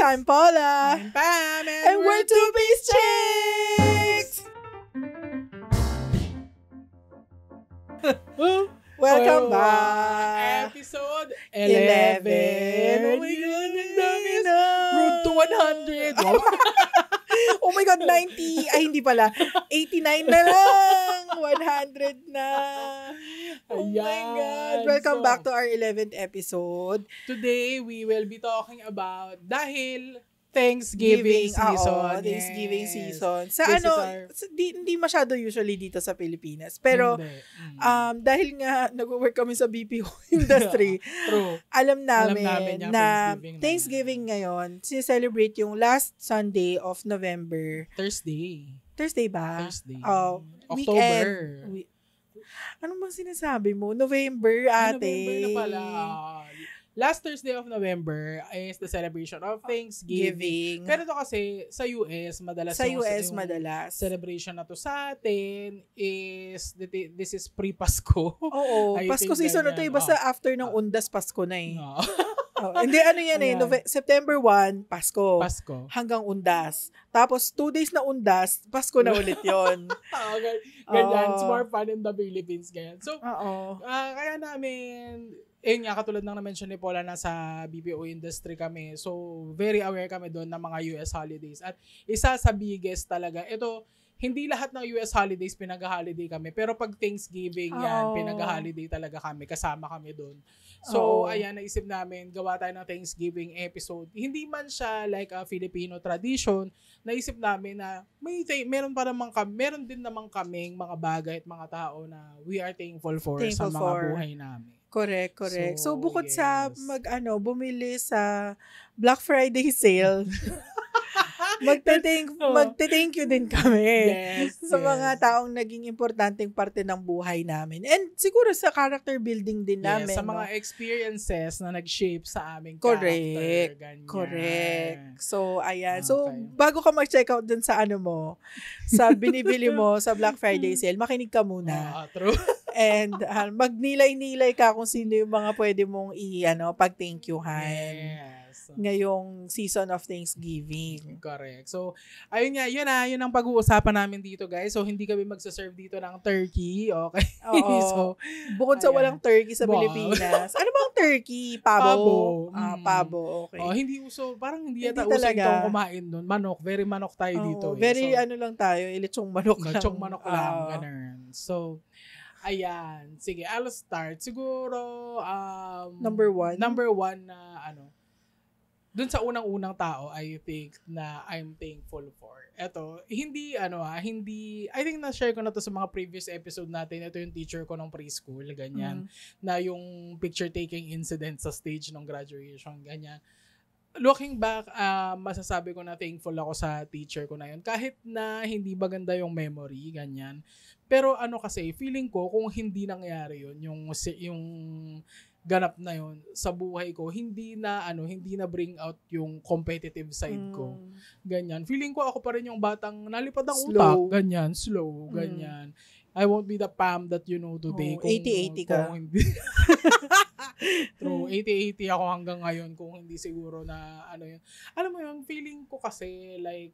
I'm Paula. I'm Pam. And we're Two Piece Chicks! Welcome back. Episode 11. Oh my God, ang dami na. Road to 100. Wow. Oh my God, 90. Ay, hindi pala. 89 na lang. 100 na. Oh my God. Welcome back to our 11th episode. Today, we will be talking about dahil Thanksgiving season. Thanksgiving Yes. season. Sa This ano, is our- hindi masyado usually dito sa Pilipinas. Pero, Hindi. dahil nga nag-work kami sa BPO industry, True. alam namin yung na Thanksgiving Thanksgiving ngayon, celebrate yung last Sunday of November. Thursday ba? Thursday. October. Weekend. Ano bang sinasabi mo? November, ate. November na pala. Last Thursday of November is the celebration of Thanksgiving. Giving. Pero ito kasi, sa US, madalas Sa yung US, madalas. celebration na to sa atin is, this is pre-Pasko. Oo. I Pasko think season na to. ganyan. Basta after ng Undas, Pasko na eh. No. Hindi, ano yan eh. Ayan. September 1, Pasko. Pasko. Hanggang Undas. Tapos, 2 days na Undas, Pasko na ulit yon. Okay. Ganyan. It's Oo. more fun in the Philippines. Ganyan. So, Oo. kaya namin, nga, katulad ng na-mention ni Paula, nasa BPO industry kami. So, very aware kami doon ng mga US holidays. At isa sa biggest talaga, ito, hindi lahat ng US holidays pinag-holiday kami. Pero pag Thanksgiving yan, pinag-holiday talaga kami. Kasama kami doon. So, ayan, naisip namin, gawa tayo ng Thanksgiving episode. Hindi man siya like a Filipino tradition. Naisip namin na meron din naman kaming mga bagay at mga tao na we are thankful for sa mga buhay namin. Correct. So bukod yes. sa bumili sa Black Friday sale, magte-thank you din kami sa mga taong naging importanteng parte ng buhay namin. And siguro sa character building din namin. Sa mga experiences na nag-shape sa aming character. Ganyan. Correct. So, ayan. Okay. So, bago ka mag-check out dun sa sa binibili mo sa Black Friday sale, makinig ka muna. True. And magnilay-nilay ka kung sino yung mga pwede mong pag-thank youhan. Yes. Ngayong season of Thanksgiving. Correct. So, ayun ang pag-uusapan namin dito, guys. So, hindi kami magsaserve dito ng turkey. Okay? Oo. So, bukod sa walang turkey sa Wow. Pilipinas. Ano bang turkey? Pabo. Pabo. Okay. Hindi uso. Parang hindi Hindi yata uso talaga. itong kumain nun. Manok. Very manok tayo dito. Very So, lang tayo. Ilitsong manok lang. lechong manok lang. Ganun. So, ayan. Sige, I'll start. Siguro, Number one na dun sa unang-unang tao, I think na I'm thankful for. Eto, hindi, I think na-share ko na to sa mga previous episode natin. Ito yung teacher ko ng preschool, ganyan. Na yung picture-taking incident sa stage ng graduation, ganyan. Looking back, masasabi ko na thankful ako sa teacher ko na yun. Kahit na hindi maganda yung memory, ganyan. Pero kasi, feeling ko kung hindi nangyari yun, yung ganap na yun sa buhay ko, hindi na bring out yung competitive side ko. Ganyan. Feeling ko ako pa rin yung batang nalipad ang utak. Ganyan. Slow. Ganyan. I won't be the Pam that you know today. 80-80 ka. Kung hindi. True. 80-80 ako hanggang ngayon kung hindi siguro na yun. Alam mo yun, feeling ko kasi like,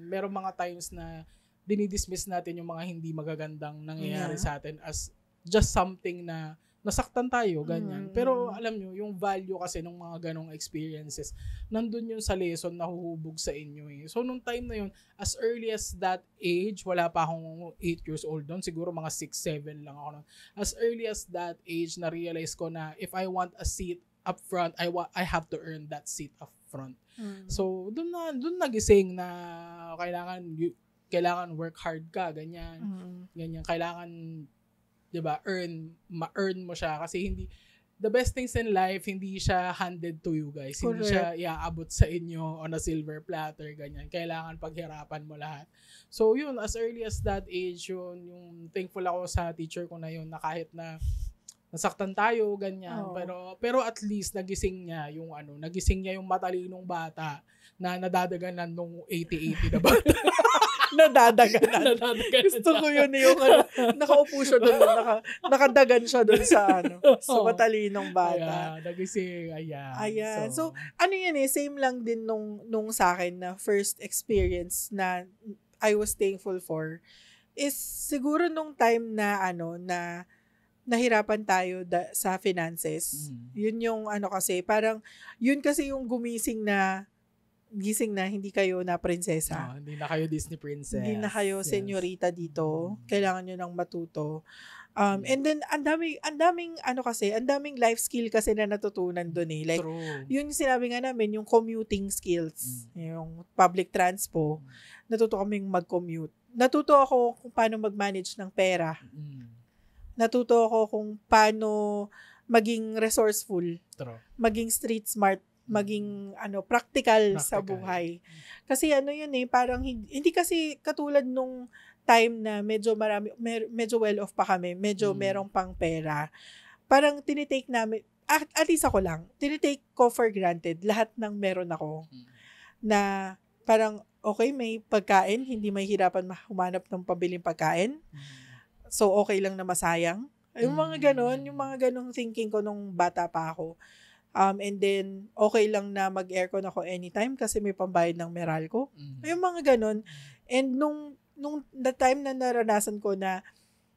merong mga times na dinidismiss natin yung mga hindi magagandang nangyayari sa atin as just something na nasaktan tayo, ganyan. Pero alam nyo, yung value kasi ng mga ganong experiences, nandun yun sa lesson na huhubog sa inyo eh. So, nung time na yun, as early as that age, wala pa akong 8 years old doon, siguro mga 6-7 lang ako nun. As early as that age, na-realize ko na if I want a seat up front, I have to earn that seat up front. So, doon nagising na kailangan work hard ka, ganyan. Ganyan, kailangan 'di ba, ma-earn mo siya kasi the best things in life, hindi siya handed to you, guys. Correct. Hindi siya iaabot sa inyo on a silver platter, ganyan. Kailangan paghirapan mo lahat. So, yun, as early as that age, yung thankful ako sa teacher ko na yun, na kahit na nasaktan tayo, ganyan. Pero at least nagising niya yung matalinong bata na nadadaganan nung 80-80 na bata. Nadadaganan. Gusto ko yun yung nakaupo siya doon, nakadagan siya doon sa sa matalinong bata. Nagising, ayan. Ayan. So, ano yun same lang din nung sa akin na first experience na I was thankful for is siguro nung time na na nahirapan tayo sa finances. Yun yung kasi, parang yun kasi yung gising na hindi kayo na prinsesa. Hindi na kayo Disney princess. Hindi na kayo senyorita dito. Kailangan nyo nang matuto. And then, ang daming life skill kasi na natutunan doon Like, True. yun yung sinabi nga namin, yung commuting skills. Yung public transpo. Natuto kaming mag-commute. Natuto ako kung paano mag-manage ng pera. Natuto ako kung paano maging resourceful. True. Maging street smart. Maging practical sa buhay. Kasi yun parang hindi kasi katulad nung time na medyo well off pa kami, medyo merong pang pera. Parang tinitake namin, at least ako lang, tinitake ko for granted lahat ng meron ako. Na parang okay, may pagkain, hindi mahihirapan humanap ng pabiling pagkain. So okay lang na masayang. Yung mga ganong thinking ko nung bata pa ako. And then, okay lang na mag-aircon ako anytime kasi may pambayad ng Meralco. Yung mga ganon. And nung the time na naranasan ko na,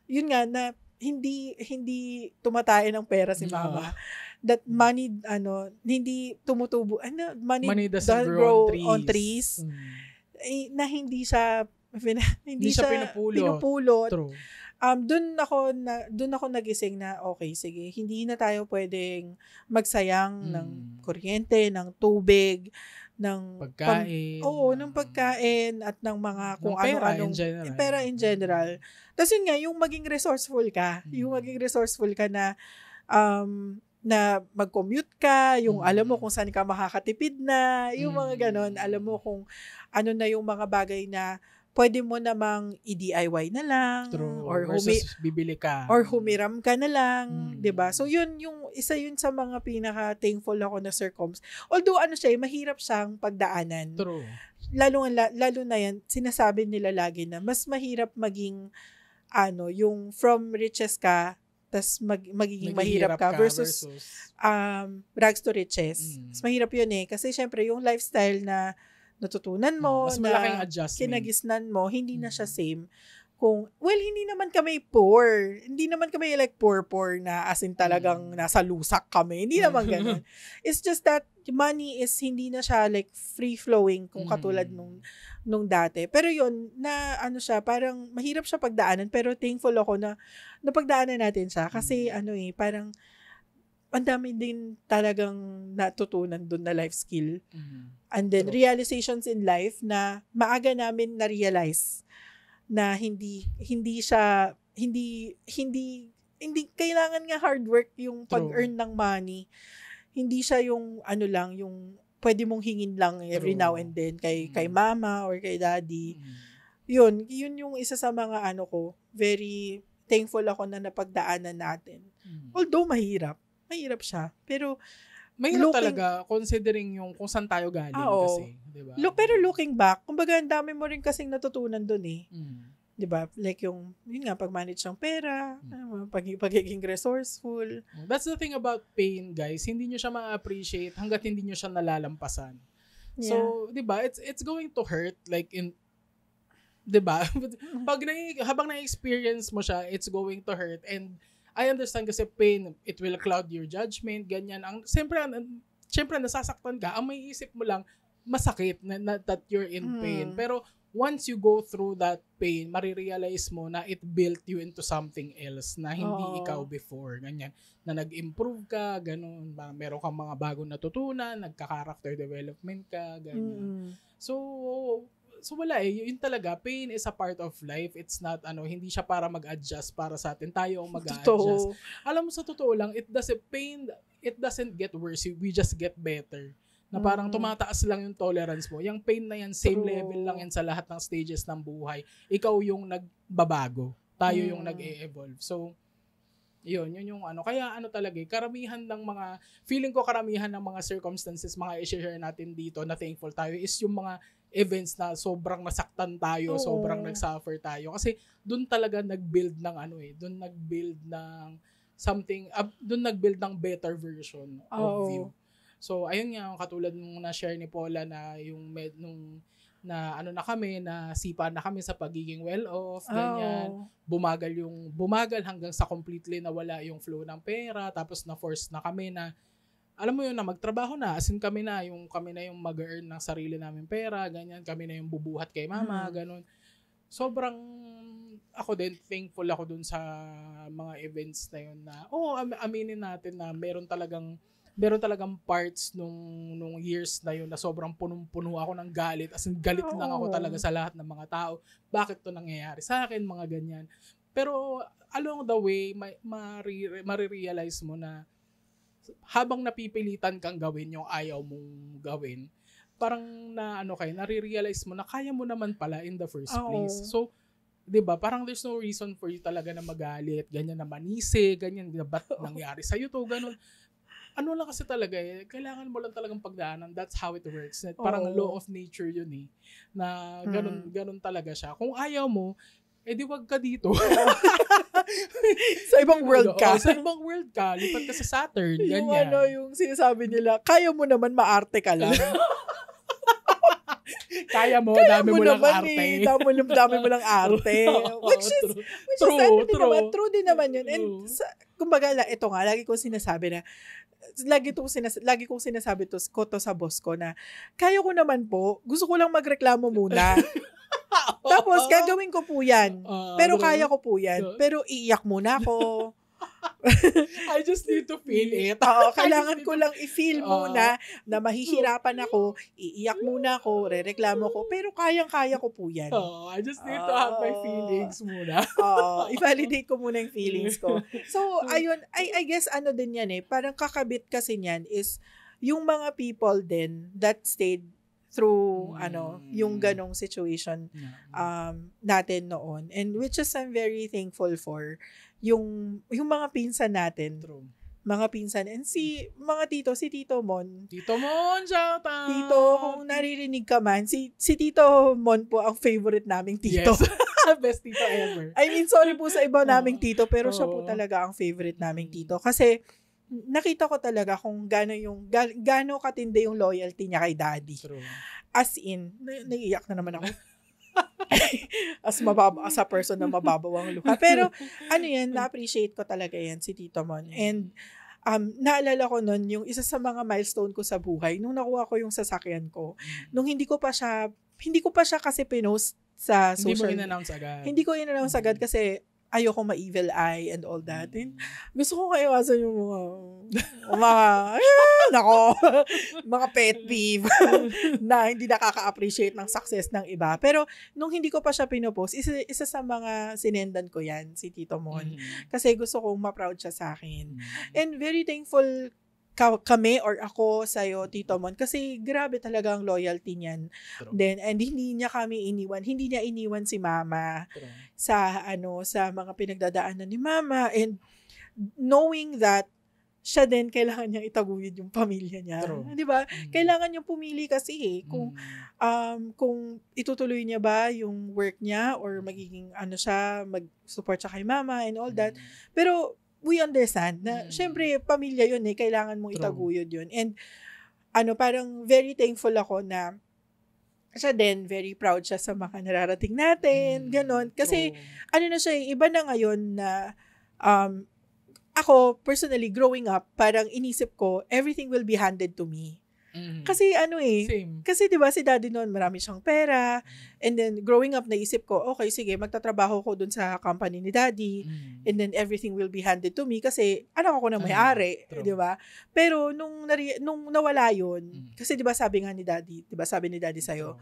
yun nga, na hindi tumatay ng pera si mama. That money, hindi tumutubo. Money doesn't grow on trees. Na hindi siya pinupulot. True. Doon ako nagising na okay, sige, hindi na tayo pwedeng magsayang ng kuryente, ng tubig, ng pagkain. ng pagkain at ng mga kung ano-anong pera in general. Tapos yun nga, yung maging resourceful ka, na mag-commute ka, yung alam mo kung saan ka makakatipid na, yung mga ganon, alam mo kung ano na yung mga bagay na pwede mo namang i-DIY na lang. True. Or bibili ka. Or humiram ka na lang. 'Di ba? So, isa yun sa mga pinaka-thankful ako na circums. Although, mahirap siyang pagdaanan. True. Lalo na yan, sinasabi nila lagi na mas mahirap maging, yung from riches ka, tas magiging mahirap ka versus rags to riches. Mas mahirap yun kasi syempre, yung lifestyle na natutunan mo, mas malaking adjustment. Kinagisnan mo, hindi na siya same. Hindi naman kami poor. Hindi naman kami like poor na as in talagang nasa lusak kami. Hindi naman ganun. It's just that money is hindi na siya like free-flowing kung katulad nung dati. Pero yun, na siya, parang mahirap siya pagdaanan pero thankful ako na napagdaanan natin siya. Kasi parang ang dami din talagang natutunan doon na life skill. And then realizations in life na maaga namin na-realize na hindi kailangan nga hard work yung pag-earn ng money. Hindi siya yung yung pwede mong hingin lang every now and then kay mama or kay daddy. Yun yung isa sa mga very thankful ako na napagdaanan natin. Although mahirap siya. Pero mahirap talaga considering yung kung saan tayo galing kasi, 'di ba? Pero looking back, kumbaga ang dami mo rin kasing natutunan doon 'Di ba? Like yun nga, pag-manage ng pera, pagiging resourceful. That's the thing about pain, guys. Hindi nyo siya ma-appreciate hanggat hindi nyo siya nalalampasan. Yeah. So, 'di ba? It's going to hurt like 'di ba? Habang na-experience mo siya, it's going to hurt, and I understand kasi pain, it will cloud your judgment, ganyan. Siyempre, nasasaktan ka, ang may isip mo lang, masakit na that you're in pain. Pero once you go through that pain, marirealize mo na it built you into something else na hindi ikaw before. Ganyan. Na nag-improve ka, ganun. Meron kang mga bagong natutunan, nagka-character development ka, ganyan. So wala yun talaga, pain is a part of life. It's not hindi siya para mag-adjust para sa atin, tayo ang mag-adjust. Alam mo, sa totoo lang, it doesn't get worse, we just get better. Na parang tumataas lang yung tolerance mo. Yung pain na yan, same level lang yan sa lahat ng stages ng buhay. Ikaw yung nagbabago, tayo yung nag-e-evolve. So yun yung kaya talaga karamihan ng mga, feeling ko karamihan ng mga circumstances, mga i-share natin dito na thankful tayo is yung mga events na sobrang nasaktan tayo, Oo. sobrang nagsuffer tayo. Kasi doon talaga nag-build ng doon nag-build ng something, doon nag-build ng better version of Oo. you. So, ayun nga, katulad nung na-share ni Paula na nung na na kami, na sipa na kami sa pagiging well-off, ganyan. Bumagal hanggang sa completely nawala yung flow ng pera, tapos na-force na kami na, alam mo yun, na magtrabaho na, as in kami na yung mag-earn ng sarili namin pera, ganyan, kami na yung bubuhat kay mama, ganun. Sobrang, ako din, thankful ako dun sa mga events na yun na, aminin natin na meron talagang parts nung years na yun na sobrang punong-puno ako ng galit. As in, galit lang ako talaga sa lahat ng mga tao. Bakit to nangyayari sa akin? Mga ganyan. Pero along the way, marirealize mo na habang napipilitan kang gawin yung ayaw mong gawin, parang nare-realize mo na kaya mo naman pala in the first place. So, 'di ba? Parang there's no reason for you talaga na magalit, ganyan na manisi, ganyan na ba't nangyari sa iyo to, ganun. Ano lang kasi talaga kailangan mo lang talagang pagdaanan. That's how it works. Parang law of nature yun na ganun talaga siya. Kung ayaw mo, di wag ka dito. Sa ibang world ka. Sa ibang world ka. Lipat ka sa Saturn. Yung ganyan. yung sinasabi nila, kaya mo naman maarte ka lang. Kaya mo, dami mo lang arte. Dami mo lang arte. Which is true din naman yun. And kumbaga, ito nga, lagi kong sinasabi to sa boss ko na, kaya ko naman po, gusto ko lang magreklamo muna. Tapos, gagawin ko po yan. Pero kaya ko po yan. Pero iiyak muna ako. I just need to feel it. Kailangan ko lang i-feel muna na mahihirapan ako, iiyak muna ako, rereklamo ko, pero kayang-kaya ko po yan. I just need to have my feelings muna. I-validate ko muna yung feelings ko. So, ayun, I guess din yan parang kakabit kasi niyan is yung mga people din that stayed through yung ganong situation natin noon, and which is I'm very thankful for yung mga pinsan natin. True. Mga pinsan, and si Tito Mon, shout out! Tito, kung naririnig ka man, si Tito Mon po ang favorite naming tito. Yes. Best tito ever. I mean, sorry po sa iba naming tito, pero siya po talaga ang favorite naming tito. Kasi nakita ko talaga kung gaano katindi yung loyalty niya kay daddy. True. As in, naiiyak na naman ako. As a person na mababaw ang luha. Pero, na-appreciate ko talaga yan, si Tito Mon. And, naalala ko nun, yung isa sa mga milestone ko sa buhay, nung nakuha ko yung sasakyan ko, nung hindi ko pa siya kasi pinost sa social. Hindi ko in-announce agad kasi ayoko ma-evil eye and all that. And gusto ko kayo asan yung mga pet peeve na hindi nakaka-appreciate ng success ng iba. Pero nung hindi ko pa siya pinopost, isa sa mga sinendan ko yan, si Tito Mon. Kasi gusto kong ma-proud siya sa akin. And very thankful kami or ako sa'yo, Tito Mon, kasi grabe talaga ang loyalty niyan. Then, and hindi niya kami iniwan. Hindi niya iniwan si Mama sa mga pinagdadaanan ni Mama, and knowing that siya din kailangan niyang itaguyod yung pamilya niya. Di ba? Kailangan niyang pumili kasi kung itutuloy niya ba yung work niya or magiging mag-support siya kay Mama and all that. Pero we understand na syempre pamilya yun kailangan mong itaguyod yun. And parang very thankful ako na siya din, very proud siya sa mga nararating natin, ganon. Kasi na siya, iba na ngayon na ako personally growing up, parang inisip ko everything will be handed to me. Kasi Same. kasi 'di ba si daddy noon marami siyang pera, and then growing up naisip ko, okay sige, magtatrabaho ko dun sa company ni daddy, and then everything will be handed to me kasi anak ako na may-ari, 'di ba? Pero nung nawala 'yun, kasi 'di ba sabi ni daddy sa'yo,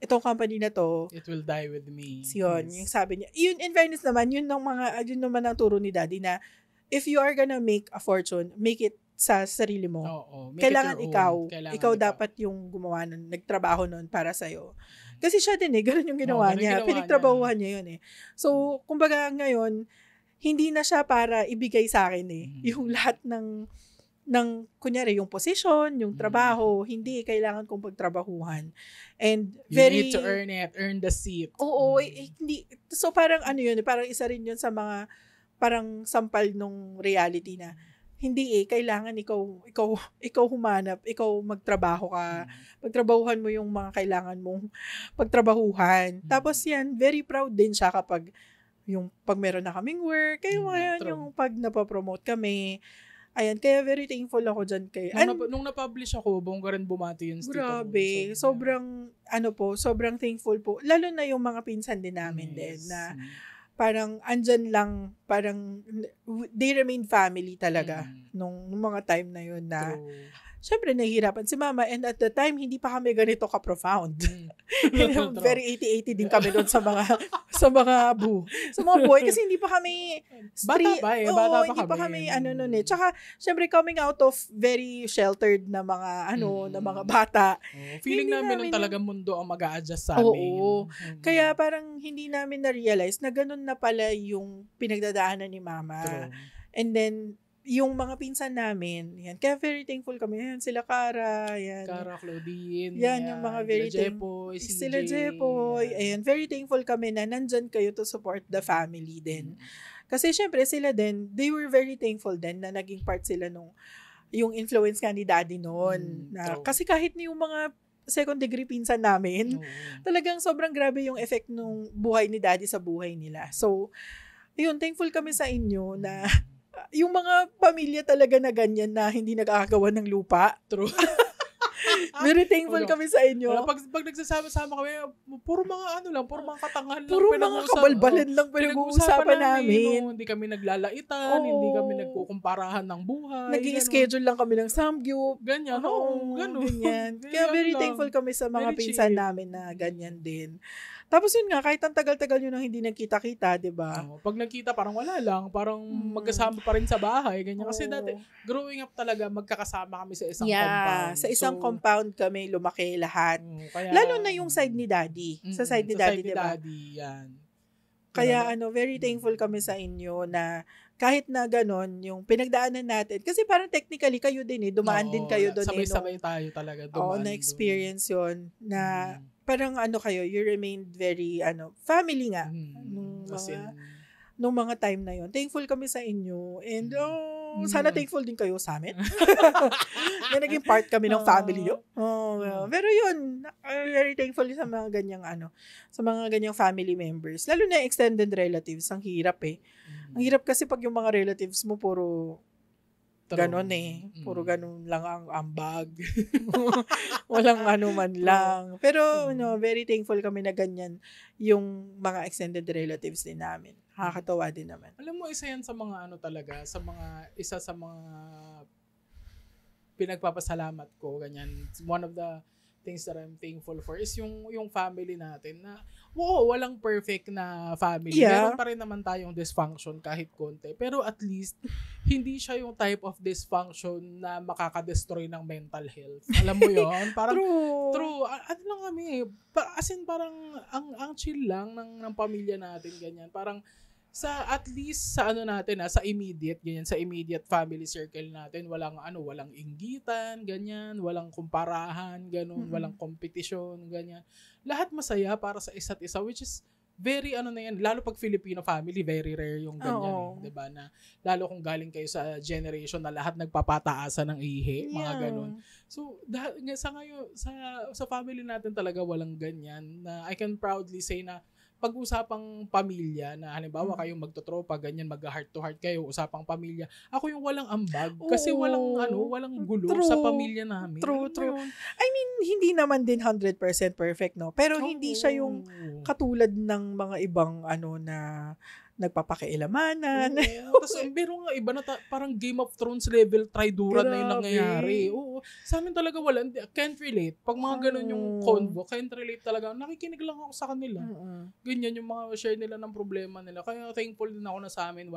itong company na to, it will die with me. Yun, yung sabi niya. Yun, in fairness naman, yun naman ang turo ni daddy na if you are gonna make a fortune, make it sa sarili mo. Kailangan ikaw dapat yung gumawa nun, nagtrabaho nun para sa'yo. Kasi siya din ganun yung ginawa niya. Pinagtrabahuhan niya yun So, kumbaga ngayon, hindi na siya para ibigay sa akin yung lahat ng kunyari, yung posisyon, yung trabaho, hindi kailangan kong pagtrabahuhan. And You need to earn it, earn the seat. Oo, hindi. So parang yun, parang isa rin yun sa mga parang sampal nung reality na hindi kailangan ikaw humanap, ikaw magtrabaho ka. Pagtrabahuhan mo yung mga kailangan mong pagtrabahuhan. Tapos yan, very proud din siya kapag pag meron na kaming work, yung pag napapromote kami. Ayan, kaya very thankful ako dyan kay... Nung na-publish ako, bongga rin bumati yun. Grabe. Sobrang thankful po. Lalo na yung mga pinsan din namin din na parang andyan lang, parang they remain family talaga nung mga time na yun na syempre nahihirapan si mama, and at the time hindi pa kami ganito ka-profound. Very 80-80 din kami doon sa mga buhay kasi hindi pa kami bata pa hindi pa kami noon eh. Tsaka syempre coming out of very sheltered na mga na mga bata. Feeling namin nung talagang mundo ang mag-a-adjust sa amin. Kaya parang hindi namin na-realize na ganun na pala yung pinagdadaanan ni mama. And then yung mga pinsan namin, yan. Kaya very thankful kami. Yan, sila Cara, yan. Cara, Claudine. Yan, yung mga very Jepoy, sila Jepoy. Ayan, very thankful kami na nandyan kayo to support the family din. Kasi syempre sila din, they were very thankful din na naging part sila yung influence nga ni daddy noon. Kasi kahit yung mga second degree pinsan namin, talagang sobrang grabe yung effect nung buhay ni daddy sa buhay nila. So, yun, thankful kami sa inyo na yung mga pamilya talaga na ganyan na hindi nag-aagawan ng lupa. True. Very thankful kami sa inyo. Pag nagsasama-sama kami, puro mga puro mga katangahan lang. Puro mga kabalbalan lang pinag-uusapan namin. Hindi kami naglalaitan, hindi kami nagkukumparahan ng buhay. Nag-i-schedule lang kami ng samgyup. Ganyan. Ganyan. Kaya very thankful kami sa mga pinsan namin na ganyan din. Tapos yun nga, kahit ang tagal-tagal yun ang hindi nagkita-kita, diba? Pag nagkita, parang wala lang. Parang magkasama pa rin sa bahay. Ganyan. Kasi dati, growing up talaga, magkakasama kami sa isang compound. Sa isang compound kami lumaki lahat. Lalo na yung side ni daddy. Sa side ni daddy, diba? Yan. Kaya very thankful kami sa inyo na kahit na ganon, yung pinagdaanan natin. Kasi parang technically, kayo din dumaan din kayo doon. Sabay-sabay tayo talaga dumaan. Na-experience yun na parang kayo, you remained very, family nga. Nung mga time na yon. Thankful kami sa inyo. And, sana thankful din kayo sa amin. Na naging part kami ng family nyo. Pero yun, very thankful sa mga ganyang, sa mga ganyang family members. Lalo na extended relatives. Ang hirap Ang hirap kasi pag yung mga relatives mo, puro ganon Puro ganon lang ang ambag. Walang man lang. Pero, very thankful kami na ganyan yung mga extended relatives din namin. Nakakatawa din naman. Alam mo, isa yan sa mga isa sa mga pinagpapasalamat ko, ganyan. One of the things that I'm thankful for is yung family natin na walang perfect na family. Meron pa rin naman tayong dysfunction kahit konti. Pero at least, hindi siya yung type of dysfunction na makakadestroy ng mental health. Alam mo yun? Parang, true. Ano lang kami, as in parang, ang chill lang ng pamilya natin, ganyan. Parang, at least sa natin sa immediate family circle natin, walang inggitan, ganyan, walang kumparahan, ganun, walang kompetisyon, ganyan. Lahat masaya para sa isa't isa, which is very lalo pag Filipino family, very rare yung ganyan, 'di ba? Na lalo kung galing kayo sa generation na lahat nagpapataasan ng ihi, mga ganun. So, sa ngayon sa family natin talaga walang ganyan, na I can proudly say na pag-usapang pamilya na halimbawa kayong magtotropa, ganyan, mag-heart to heart kayo, usapang pamilya. Ako yung walang ambag kasi walang gulo sa pamilya namin. True. I mean, hindi naman din 100% perfect, no? Pero hindi siya yung katulad ng mga ibang na nagpapakialamanan. Tapos meron nga iba na parang Game of Thrones level try-duran na yung nangyayari. Oo. Sa amin talaga wala. Can't relate. Pag mga ganun yung convo, can't relate talaga. Nakikinig lang ako sa kanila. Ganyan yung mga share nila ng problema nila. Kaya thankful din ako na sa amin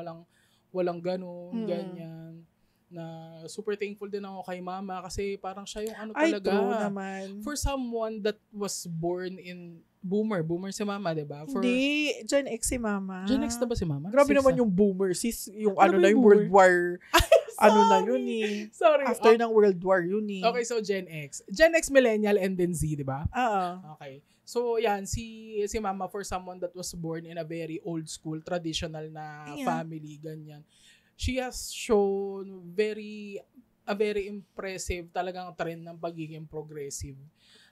walang ganun, ganyan. Na super thankful din ako kay mama kasi parang siya yung talaga. True naman. For someone that was born in Boomer si mama, diba? Hindi, Gen X si mama. Gen X na ba si mama? Grabe naman yung boomer, sis. Yung yung World War ano na yun eh. Sorry. After ng World War yun eh. Okay, so Gen X. Gen X, Millennial, and then Z, di ba? Okay. So, yan, si Mama, for someone that was born in a very old school, traditional na family, ganyan. She has shown a very impressive talagang trend ng pagiging progressive.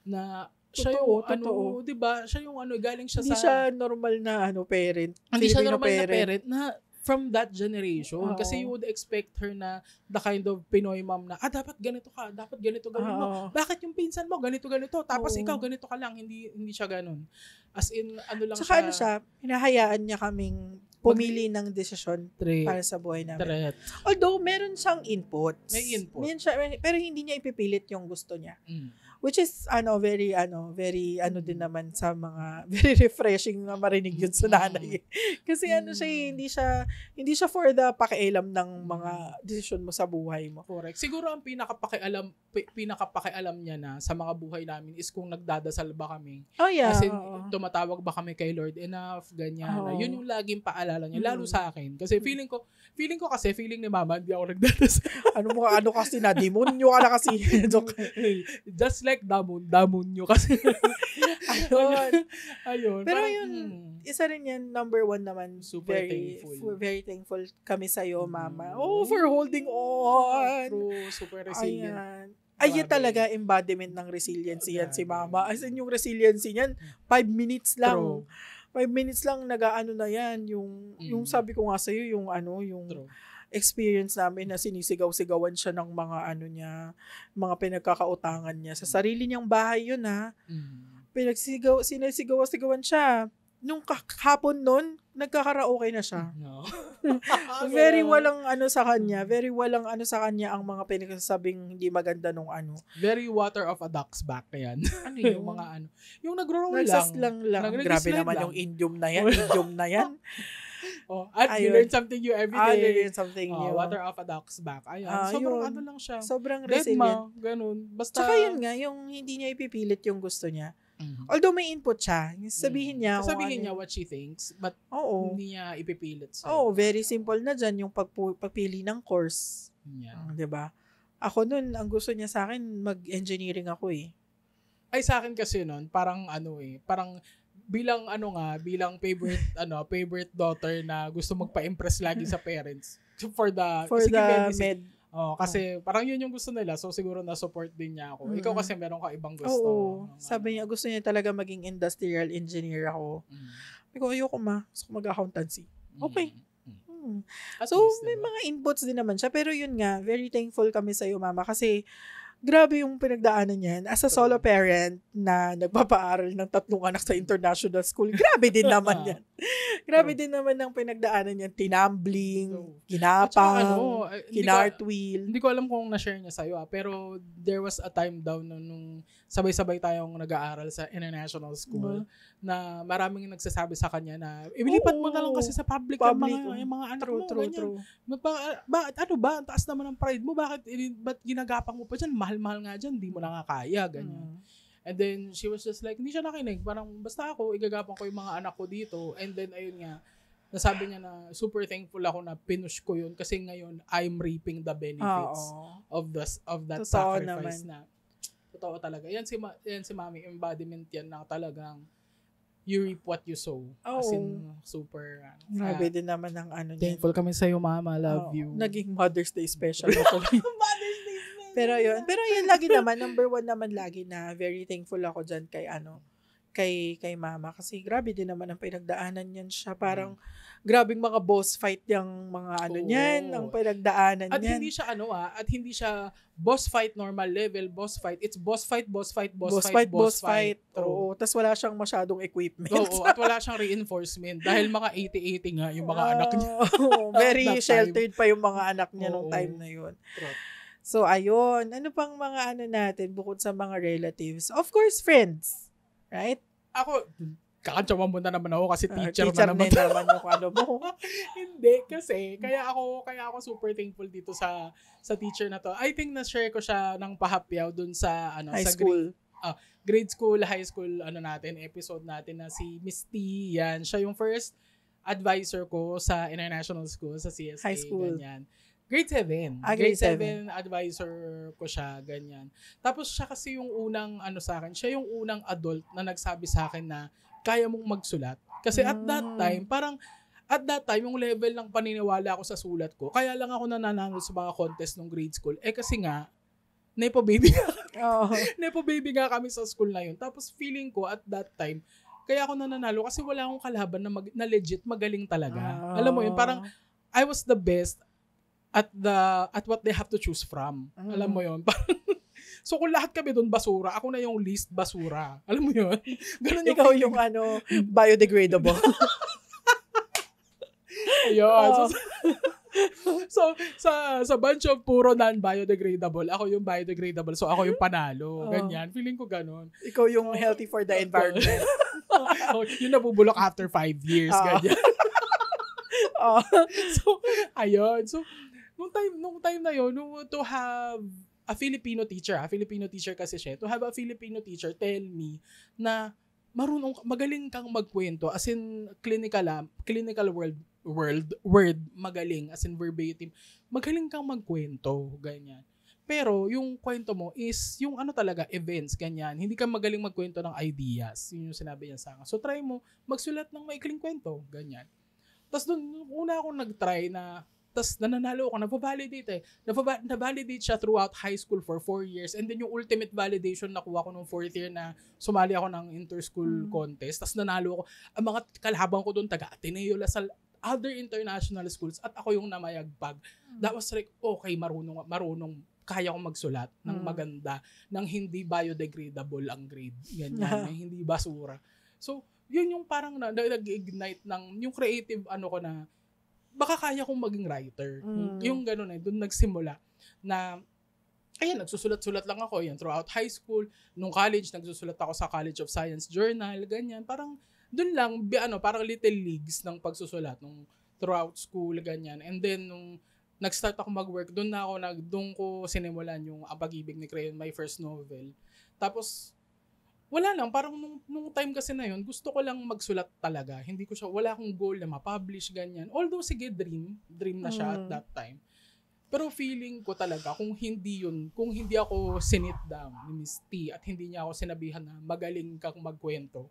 Na siya yung ano, 'di ba? Siya yung ano, galing siya hindi siya normal na parent. Hindi siya normal na parent na from that generation. Kasi you would expect her na the kind of Pinoy mom na, dapat ganito ka, dapat ganito gawin mo. Bakit yung pinsan mo ganito? Tapos ikaw ganito ka lang, hindi siya ganun. As in, ano lang siya. Saka siya, hinahayaan niya kaming pumili ng desisyon para sa buhay namin. Although, meron siyang input. May input. Pero hindi niya ipipilit yung gusto niya. Which is, very din naman sa mga, very refreshing na marinig yun sa nanay. Kasi siya, hindi siya for the pakialam ng mga desisyon mo sa buhay mo. Correct. Siguro ang pinakapakialam niya na sa mga buhay namin is kung nagdadasal ba kami. As in, tumatawag ba kami kay Lord enough, ganyan. Yun yung laging paalala niya, lalo sa akin. Kasi feeling ni Mama, hindi ako nagdadasal. ano kasi na, demonyo ka na kasi. Just like damonyo kasi. Ayun. Pero isa rin yan, number 1 naman. Very thankful kami sa'yo, Mama. For holding on. True, super resilient. Ayun talaga, embodiment ng resiliency yan si Mama. As in, yung resiliency niyan, 5 minutes lang. True. 5 minutes lang, nag-ano na yan. Yung sabi ko nga sa'yo, yung experience namin na sinisigaw-sigawan siya ng mga mga pinagkakautangan niya. Sa sarili niyang bahay yun, ha. Sinisigaw-sigawan siya. Nung hapon nun, nagkakaraoke na siya. No. Very walang sa kanya. Very walang ang mga pinagsasabing hindi maganda nung Very water of a duck's back na yan. Yung mga yung nagro-roll lang. Grabe naman lang. Yung idiom na yan. You learn something new every day. Learn something new. Water of a duck's back. Ayan. Sobrang lang siya. Sobrang resilient. Ganun. Basta, tsaka yun nga, yung hindi niya ipipilit yung gusto niya. Although may input siya, sabihin niya what she thinks, but hindi niya ipipilit sa'yo. Very simple na dyan yung pagpili ng course. Diba? Ako nun, ang gusto niya sa akin, mag-engineering ako eh. Ay, sa akin kasi nun, parang parang bilang favorite daughter na gusto magpa-impress lagi sa parents for the med. Kasi parang yun yung gusto nila. So siguro na-support din niya ako. Ikaw kasi meron ka ibang gusto. Sabi niya, gusto niya talaga maging industrial engineer ako. Ikaw, ayoko gusto ko mag-accountancy. Okay. So, may mga inputs din naman siya. Pero yun nga, very thankful kami sa'yo, Mama. Kasi grabe yung pinagdaanan niyan. As a solo parent na nagpapaaral ng 3 anak sa international school, grabe din naman yan. Grabe din naman ang pinagdaanan niyan. Tinambling, ginapang, kinartwheel. Hindi ko alam kung na-share niya sa'yo, pero there was a time daw nung sabay-sabay tayong nag-aaral sa international school na maraming nagsasabi sa kanya na ilipat mo na lang kasi sa public yung mga anak mo. True. Ano ba? Ang taas naman ng pride mo. Ba't ginagapang mo pa dyan? Mahal-mahal nga dyan. Hindi mo na nga kaya. Ganyan. And then, she was just like, hindi siya nakinig. Parang, basta ako, igagapang ko yung mga anak ko dito. And then, ayun nga, nasabi niya na super thankful ako na pinush ko yun kasi ngayon, I'm reaping the benefits of that Totoo sacrifice naman. na. Totoo talaga. Yan si Mami, embodiment yan na talagang you reap what you sow. As in, super, grabe din naman ang thankful kami sa'yo, Mama. Love you. Naging Mother's Day special. Mother's Day Pero yun lagi naman, number 1 naman lagi na very thankful ako dyan kay Mama. Kasi grabe din naman ang pinagdaanan niyan siya. Parang, grabing mga boss fight yung mga niyan, ang pinagdaanan niyan. At hindi siya boss fight normal level, boss fight. It's boss fight. Oo. Tapos wala siyang masyadong equipment. Oo, at wala siyang reinforcement. Dahil mga 80-80 nga yung mga anak niya. Very sheltered pa yung mga anak niya nung time na yun. So, ayun. Ano pang mga natin bukod sa mga relatives? Of course, friends. Right? Ako, kakantsawan mo na naman ako kasi teacher na naman yung mo. Hindi, kasi kaya ako super thankful dito sa teacher na to. I think na-share ko siya ng pahapyaw dun sa high school. Grade school, high school episode natin na si Miss T. Yan, siya yung first advisor ko sa international school, sa CSA. High school. Ganyan. Grade 7. Grade Grade 7 advisor ko siya, ganyan. Tapos siya kasi yung unang sa akin, siya yung unang adult na nagsabi sa akin na kaya mong magsulat. Kasi at that time, yung level ng paniniwala ko sa sulat ko, kaya lang ako nananalo sa mga contest ng grade school. Kasi nga, Nepo baby nga. Nepo baby nga kami sa school na yun. Tapos feeling ko at that time, kaya ako nananalo kasi wala akong kalaban na legit magaling talaga. Alam mo yun, parang I was the best at what they have to choose from. Alam mo yun, parang so kung lahat kami doon basura, ako na yung least basura. Alam mo yun? Ganun yung ikaw yung biodegradable. Ayun. So sa bunch of puro non-biodegradable, ako yung biodegradable. So ako yung panalo. Ganyan. Feeling ko ganun. Ikaw yung healthy for the environment. Yung nabubulok after 5 years. Ganyan. So, ayun. So, nung time na yun, to have a Filipino teacher kasi siya, to have a Filipino teacher tell me na magaling kang magkwento, as in clinical word magaling, as in verbatim, magaling kang magkwento, ganyan. Pero yung kwento mo is yung talaga, events, ganyan. Hindi ka magaling magkwento ng ideas. Yun yung sinabi niya sa akin. So try mo magsulat ng maikling kwento, ganyan. Tapos doon, una akong nag-try na, tapos nananalo ako, na-validate siya throughout high school for 4 years. And then yung ultimate validation nakuha ko nung 4th year na sumali ako ng inter-school contest. Tapos nanalo ako. Ang mga kalhabang ko doon, taga-Ateneo, Lasal, other international schools, at ako yung namayagpag. That was like, okay, marunong, kaya kong magsulat ng maganda, ng hindi biodegradable ang grade. Ganyan, ng hindi basura. So, yun yung parang nag-ignite ng, yung creative ko na, baka kaya kong maging writer. Yung gano'n doon nagsimula na, ayan, nagsusulat-sulat lang ako yan throughout high school. Nung college, nagsusulat ako sa College of Science Journal, ganyan. Parang doon lang, parang little leagues ng pagsusulat nung throughout school, ganyan. And then, nung nag-start ako mag-work, doon ko sinimulan yung Ang Pag-ibig ni Crayon, my first novel. Tapos, wala lang, parang nung time kasi na yun, gusto ko lang magsulat talaga. Wala akong goal na ma-publish, ganyan. Although, sige, dream na siya at that time. Pero feeling ko talaga, kung hindi ako sinit down ni Miss T at hindi niya ako sinabihan na magaling kang magkwento,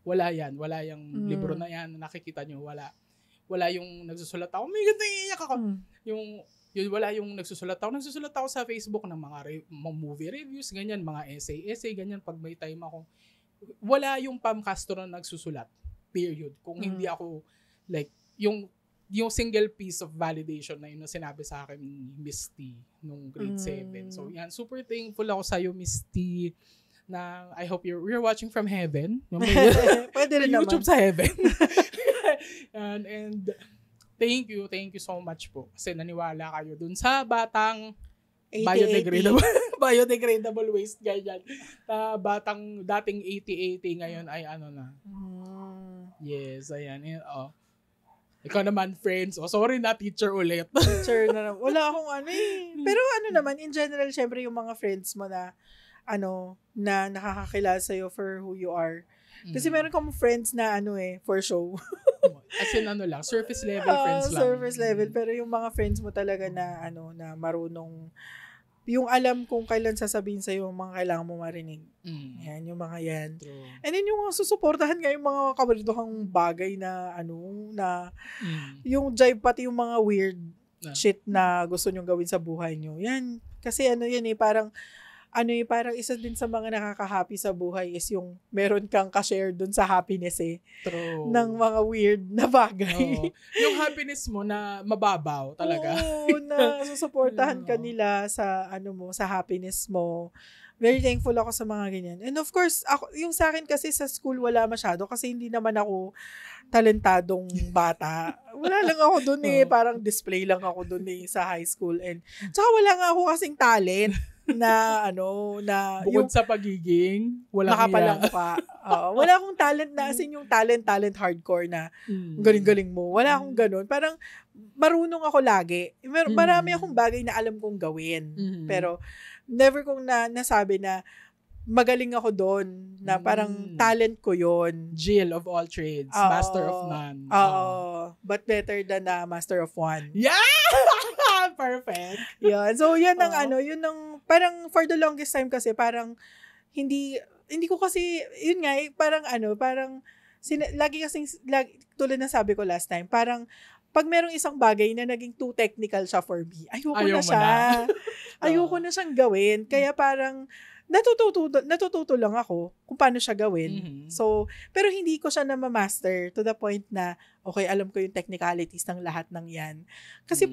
wala yung libro na yan, nakikita nyo, wala yung nagsusulat ako, may ganda, iiyak ako. Wala yung nagsusulat ako sa Facebook ng mga movie reviews, ganyan, mga essay, ganyan, pag may time ako. Wala yung Pam Castro na nagsusulat, period. Kung hindi ako, like, yung single piece of validation na yun na sinabi sa akin ni Miss T nung grade 7. So, yan, super thankful ako sa'yo, Miss T, na I hope you're watching from heaven. Pwede rin YouTube naman. sa heaven. and thank you so much po kasi naniwala kayo dun sa batang biodegradable waste, ganyan. Batang dating 80-80 ngayon ay na. Yes, ayan. Ikaw naman, friends. Sorry na, teacher ulit. Teacher na naman. Wala akong Pero naman, in general, syempre yung mga friends mo na na nakakakilala sa'yo for who you are. Kasi meron kang friends na for show. As in lang, surface level friends lang. Surface level, pero yung mga friends mo talaga na na marunong, yung alam kung kailan sasabihin sa'yo yung mga kailangan mo marinig. Yan, yung mga yan. True. And then yung susuportahan nga yung mga kabarituhang bagay na yung jive, pati yung mga weird shit na gusto nyong gawin sa buhay nyo. Yan, kasi yan parang parang isa din sa mga nakaka-happy sa buhay is yung meron kang ka-share dun sa happiness True. ng mga weird na bagay. Yung happiness mo na mababaw talaga. Oo, na susuportahan ka nila sa sa happiness mo. Very thankful ako sa mga ganyan. And of course, yung sa akin kasi sa school wala masyado kasi hindi naman ako talentadong bata. Wala lang ako dun parang display lang ako dun sa high school. And tsaka wala nga ako kasing talent na bukod sa pagiging makapalang pa. Wala akong talent na as in yung talent hardcore na galing-galing mo. Wala akong ganun. Parang marunong ako lagi. Marami akong bagay na alam kong gawin. Pero never kong nasabi na magaling ako doon na parang talent ko yon. Jill of all trades, master of none. But better than master of one. Yeah! Perfect. Yeah. So, yun ang parang for the longest time kasi parang hindi ko kasi, yun nga, parang tulad na sabi ko last time, parang pag merong isang bagay na naging too technical siya for me, ayoko na siyang gawin. Kaya parang, natututo lang ako kung paano siya gawin. Mm-hmm. So, pero hindi ko siya na ma-master to the point na, okay, alam ko yung technicalities ng lahat ng yan. Kasi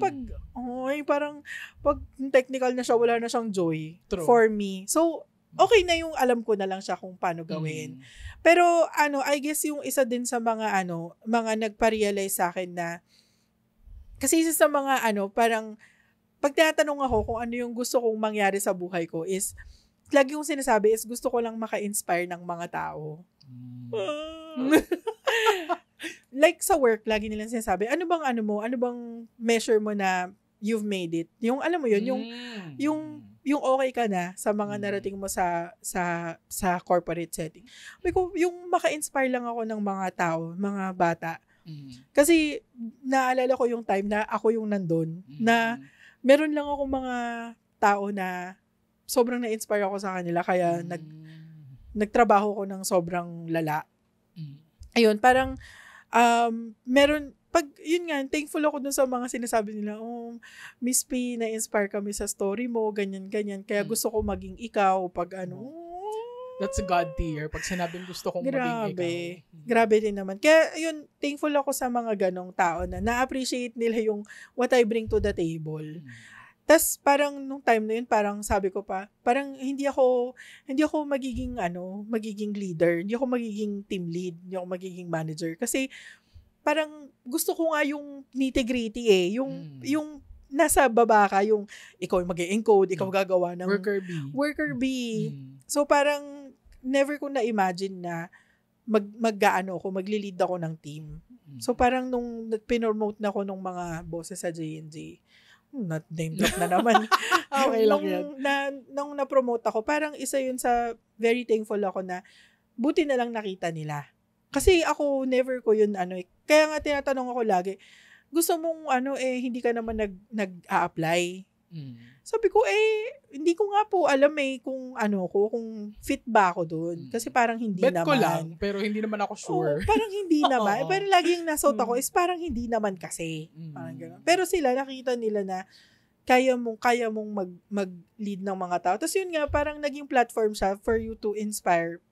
parang, pag technical na siya, wala na siyang joy. True. For me. So, okay na yung alam ko na lang siya kung paano gawin. Pero, I guess yung isa din sa mga nagpa-realize sa akin na, kasi isa sa mga, parang, pag tinatanong ako kung ano yung gusto kong mangyari sa buhay ko is, lagi yung sinasabi is gusto ko lang maka-inspire ng mga tao. Like sa work, lagi nilang sinasabi, ano bang measure mo na you've made it? Yung alam mo yun, yung okay ka na sa mga narating mo sa corporate setting. Yung maka-inspire lang ako ng mga tao, mga bata. Kasi naalala ko yung time na ako yung nandun, na meron lang ako mga tao na sobrang na-inspire ako sa kanila, kaya nagtrabaho ko ng sobrang lala. Ayun, parang yun nga, thankful ako dun sa mga sinasabi nila, Miss P, na-inspire kami sa story mo, ganyan, kaya gusto ko maging ikaw, That's a God tier, pag sinabing gusto kong maging ikaw. Grabe din naman. Kaya, yun, thankful ako sa mga ganong tao na na-appreciate nila yung what I bring to the table. Tas parang nung time na yun, parang sabi ko pa, parang hindi ako magiging leader, hindi ako magiging team lead, hindi ako magiging manager. Kasi parang gusto ko nga yung nitty-gritty yung nasa baba ka, yung ikaw mag-encode, ikaw gagawa ng worker bee. So parang never ko na-imagine na maglilid ako ng team. So parang nung pinormote na ako ng mga bosses sa J&J, not name drop na naman. Okay lang yan. Nung na-promote ako, parang isa yun sa very thankful ako na buti na lang nakita nila. Kasi ako, never ko yun, kaya nga tinatanong ako lagi, gusto mong, hindi ka naman nag-a-apply. Sabi ko, hindi ko nga po alam kung kung fit ba ako doon. Kasi parang hindi Bet naman. ko lang, pero hindi naman ako sure. Parang hindi naman. Pero laging nasot ako is parang hindi naman kasi. Parang gano'n. Pero sila, nakita nila na kaya mong mag-lead ng mga tao. Tapos yun nga, parang naging platform siya for you to inspire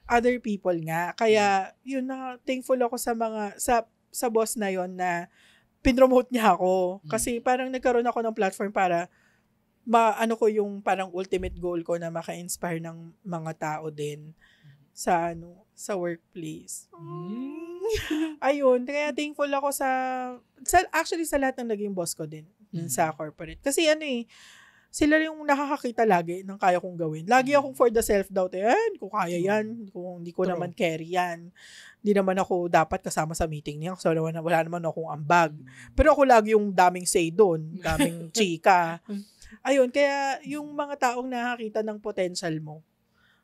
other people nga. Kaya, yun na, thankful ako sa boss na yon na pinromote niya ako. Kasi parang nagkaroon ako ng platform para ko yung parang ultimate goal ko na maka-inspire ng mga tao din sa workplace. Ayun, kaya thankful ako actually sa lahat ng naging boss ko din sa corporate. Kasi sila yung nakakakita lagi ng kaya kong gawin. Lagi akong for the self-doubt, kung kaya yan, kung hindi ko naman carry yan. Hindi naman ako dapat kasama sa meeting niya. So, wala naman akong ambag. Pero ako lagi yung daming say doon, daming chika. Ayun, kaya yung mga taong nakakita ng potential mo,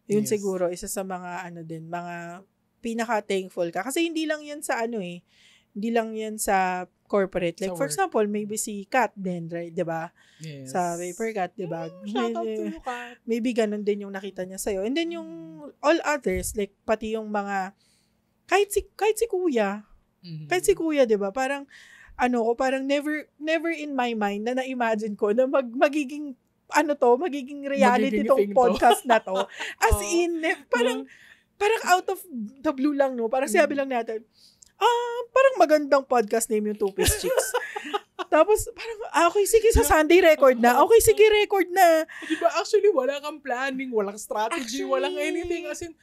yun siguro, isa sa mga mga pinaka-thankful ka. Kasi hindi lang yan sa hindi lang yan sa corporate. Like, for example, maybe si Kat din, right? Diba? Yes. Sa Paper Kat, diba? Shout out to you, Kat. Maybe ganun din yung nakita niya sa'yo. And then yung all others, like, pati yung mga, kahit si Kuya. Kahit si Kuya, diba? Parang, parang never in my mind na na-imagine ko na magiging reality tong podcast na to. As in, parang out of the blue lang, no? Parang sabi lang natin, parang magandang podcast name yung Two Piece Chicks. Tapos, parang, okay, sige, sa Sunday record na. Okay, sige, record na. Diba, actually, wala kang planning, walang strategy, walang anything. As in,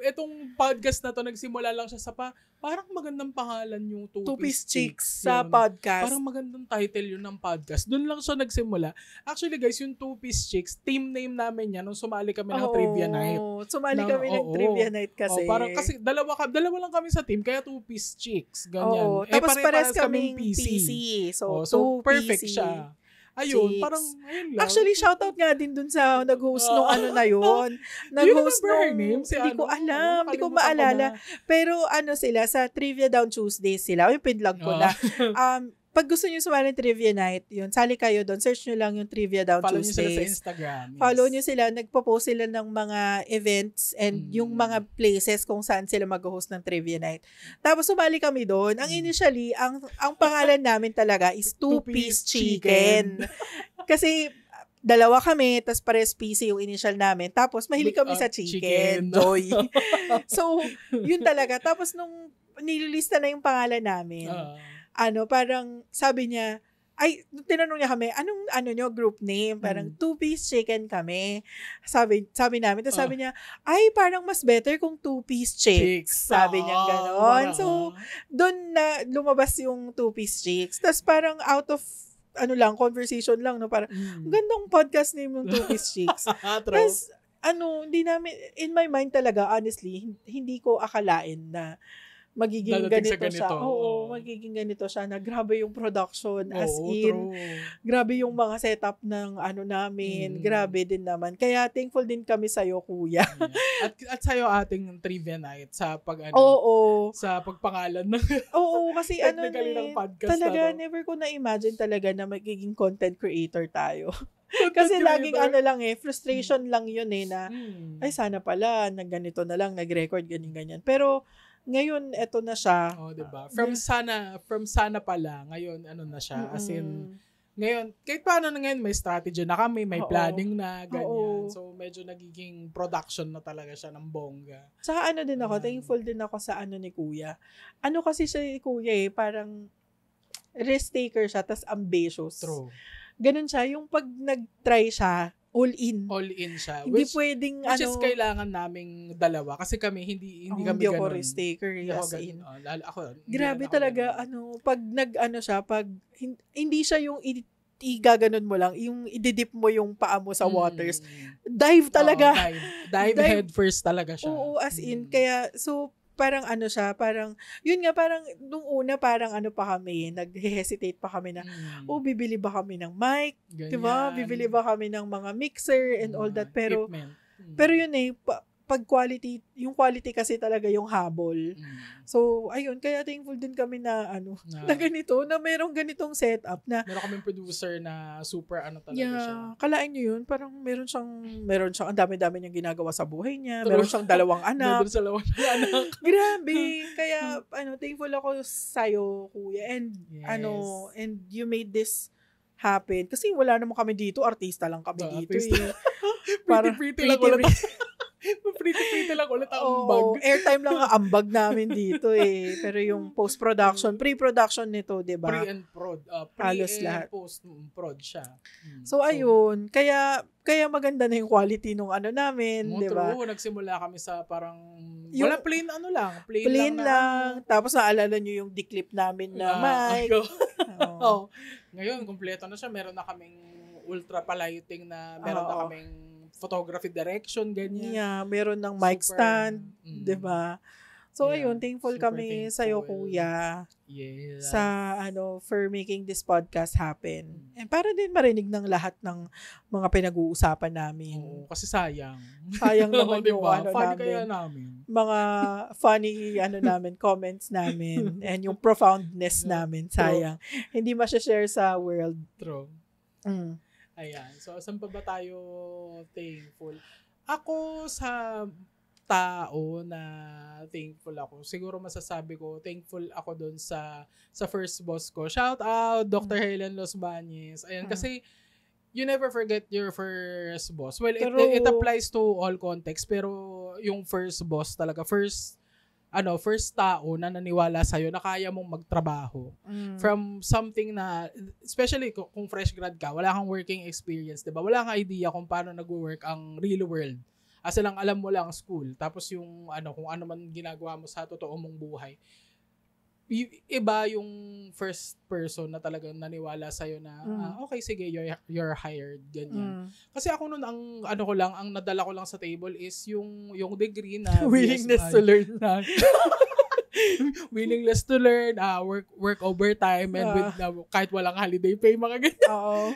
itong podcast na to, nagsimula lang siya sa parang magandang pangalan yung Two Piece Chicks sa podcast. Parang magandang title yun ng podcast. Doon lang siya nagsimula. Actually guys, yung Two Piece Chicks, team name namin yan nung sumali kami ng Trivia Night. Sumali kami ng Trivia Night kasi. Parang kasi dalawa lang kami sa team, kaya Two Piece Chicks. Ganyan. Tapos pares kaming PC. So perfect PC siya. Ayun, Chicks. parang, ayun lang. Actually, shoutout nga din dun sa nag-host nung ano na yun. Do you Nag-host remember her nung, name? Si hindi ko ano? alam, hindi ko Nakalimutan maalala. na. Pero ano sila, sa Trivia Down Tuesdays sila, yung pinlog ko na. Pag gusto nyo sumali ng Trivia Night, yun, sali kayo doon, search nyo lang yung Trivia Down Follow nyo sila sa Tuesdays. Instagram. Yes. Follow nyo sila, nagpo-post sila ng mga events and yung mga places kung saan sila mag-host ng Trivia Night. Tapos sumali kami doon. Ang initially, ang pangalan namin talaga is Two-Piece Chicken. Kasi dalawa kami, tas pares PC yung initial namin. Tapos mahilig kami sa chicken. Joy. So, yun talaga. Tapos nung nililista na yung pangalan namin, parang sabi niya, tinanong niya kami, anong nyo group name? Parang Two-Piece Chicken kami. Sabi namin. Tapos sabi niya, parang mas better kung Two-Piece Chicks. Sabi niya gano'n. So, doon na lumabas yung Two-Piece Chicks. Tapos parang out of conversation lang, no? Parang, gandang podcast name ng Two-Piece Chicks. Tapos, hindi namin, in my mind talaga, honestly, hindi ko akalain na magiging ganito siya. Oo, magiging ganito siya na grabe yung production as in. True. Grabe yung mga setup ng namin. Grabe din naman. Kaya thankful din kami sa'yo, kuya. At sa'yo ating trivia night sa sa pagpangalan ng Oo, kasi ng podcast talaga never ko na-imagine talaga na magiging content creator tayo. Kasi laging frustration lang yun na sana pala, ganito na lang, nag-record, ganyan. Pero ngayon, eto na siya. Diba? From sana pala, ngayon, na siya. As in, ngayon, kahit paano na ngayon, may strategy na kami, may planning na, ganyan. So, medyo nagiging production na talaga siya ng bongga. Saka din ako, thankful din ako sa ni Kuya. Kasi siya ni Kuya parang risk taker siya, tas ambitious. True. Ganun siya, yung pag nag-try siya, all in siya. Hindi pwedeng which is kailangan naming dalawa kasi kami hindi kami hindi ganun. Ako risk taker. Grabe ako talaga pag siya, pag hindi siya yung igaganon mo lang, yung ididip mo yung paa mo sa waters. Dive talaga. Dive head first talaga siya. Oo, as in. Kaya, so, parang siya, parang, yun nga, parang, nung una, parang pa kami, nag-hesitate pa kami na, bibili ba kami ng mic? Ganyan. Diba? Bibili ba kami ng mga mixer and all that? Pero, yun pag quality, yung quality kasi talaga yung habol. So, ayun, kaya thankful din kami na na ganito, na merong ganitong setup na meron kaming producer na super talaga siya. Kalain nyo yun, parang meron siyang ang dami-dami niyang ginagawa sa buhay niya. Meron siyang 2 anak. Grabe. Kaya, thankful ako sa'yo, kuya. And, and you made this happen. Kasi wala naman kami dito, artista lang kami dito. Pretty lang ulit. Pretty lang ulit ang ambag. Airtime lang ang ambag namin dito Pero yung post-production, pre-production nito, diba? Pre and post-prod siya. So, ayun. Kaya maganda na yung quality nung namin, diba? True. Nagsimula kami sa parang, wala plain lang. Plain lang. Tapos naalala nyo yung declip namin na mic. Ngayon, kumpleto na siya. Meron na kaming ultra lighting na, meron na kaming photography direction, ganyan. Yeah, meron ng mic stand, diba? So, ayun, thankful kami sa'yo, kuya. Yeah. Sa, for making this podcast happen. And para din marinig ng lahat ng mga pinag-uusapan namin. Oo, kasi sayang. Sayang naman yung funny namin. Kaya namin. Mga funny, namin, comments namin. And yung profoundness namin, sayang. Hindi ma-share sa world. True. Ayan. So, saan pa ba tayo thankful? Ako sa tao na thankful ako. Siguro masasabi ko, thankful ako doon sa first boss ko. Shout out, Dr. Helen Los Bañez. Ayan, kasi you never forget your first boss. Well, it applies to all contexts, pero yung first boss talaga, first tao na naniwala sa'yo na kaya mong magtrabaho. From something na, especially kung fresh grad ka, wala kang working experience, diba? Wala kang idea kung paano nag-work ang real world. Asa lang alam mo lang school. Tapos yung, kung ano man ginagawa mo sa totoo mong buhay. Iba yung first person na talagang naniwala sa'yo na, okay, sige, you're hired, ganyan. Kasi ako nun, ang nadala ko lang sa table is yung degree na willingness to learn. willingness to learn, work overtime, and with kahit walang holiday pay, mga ganyan. Oo.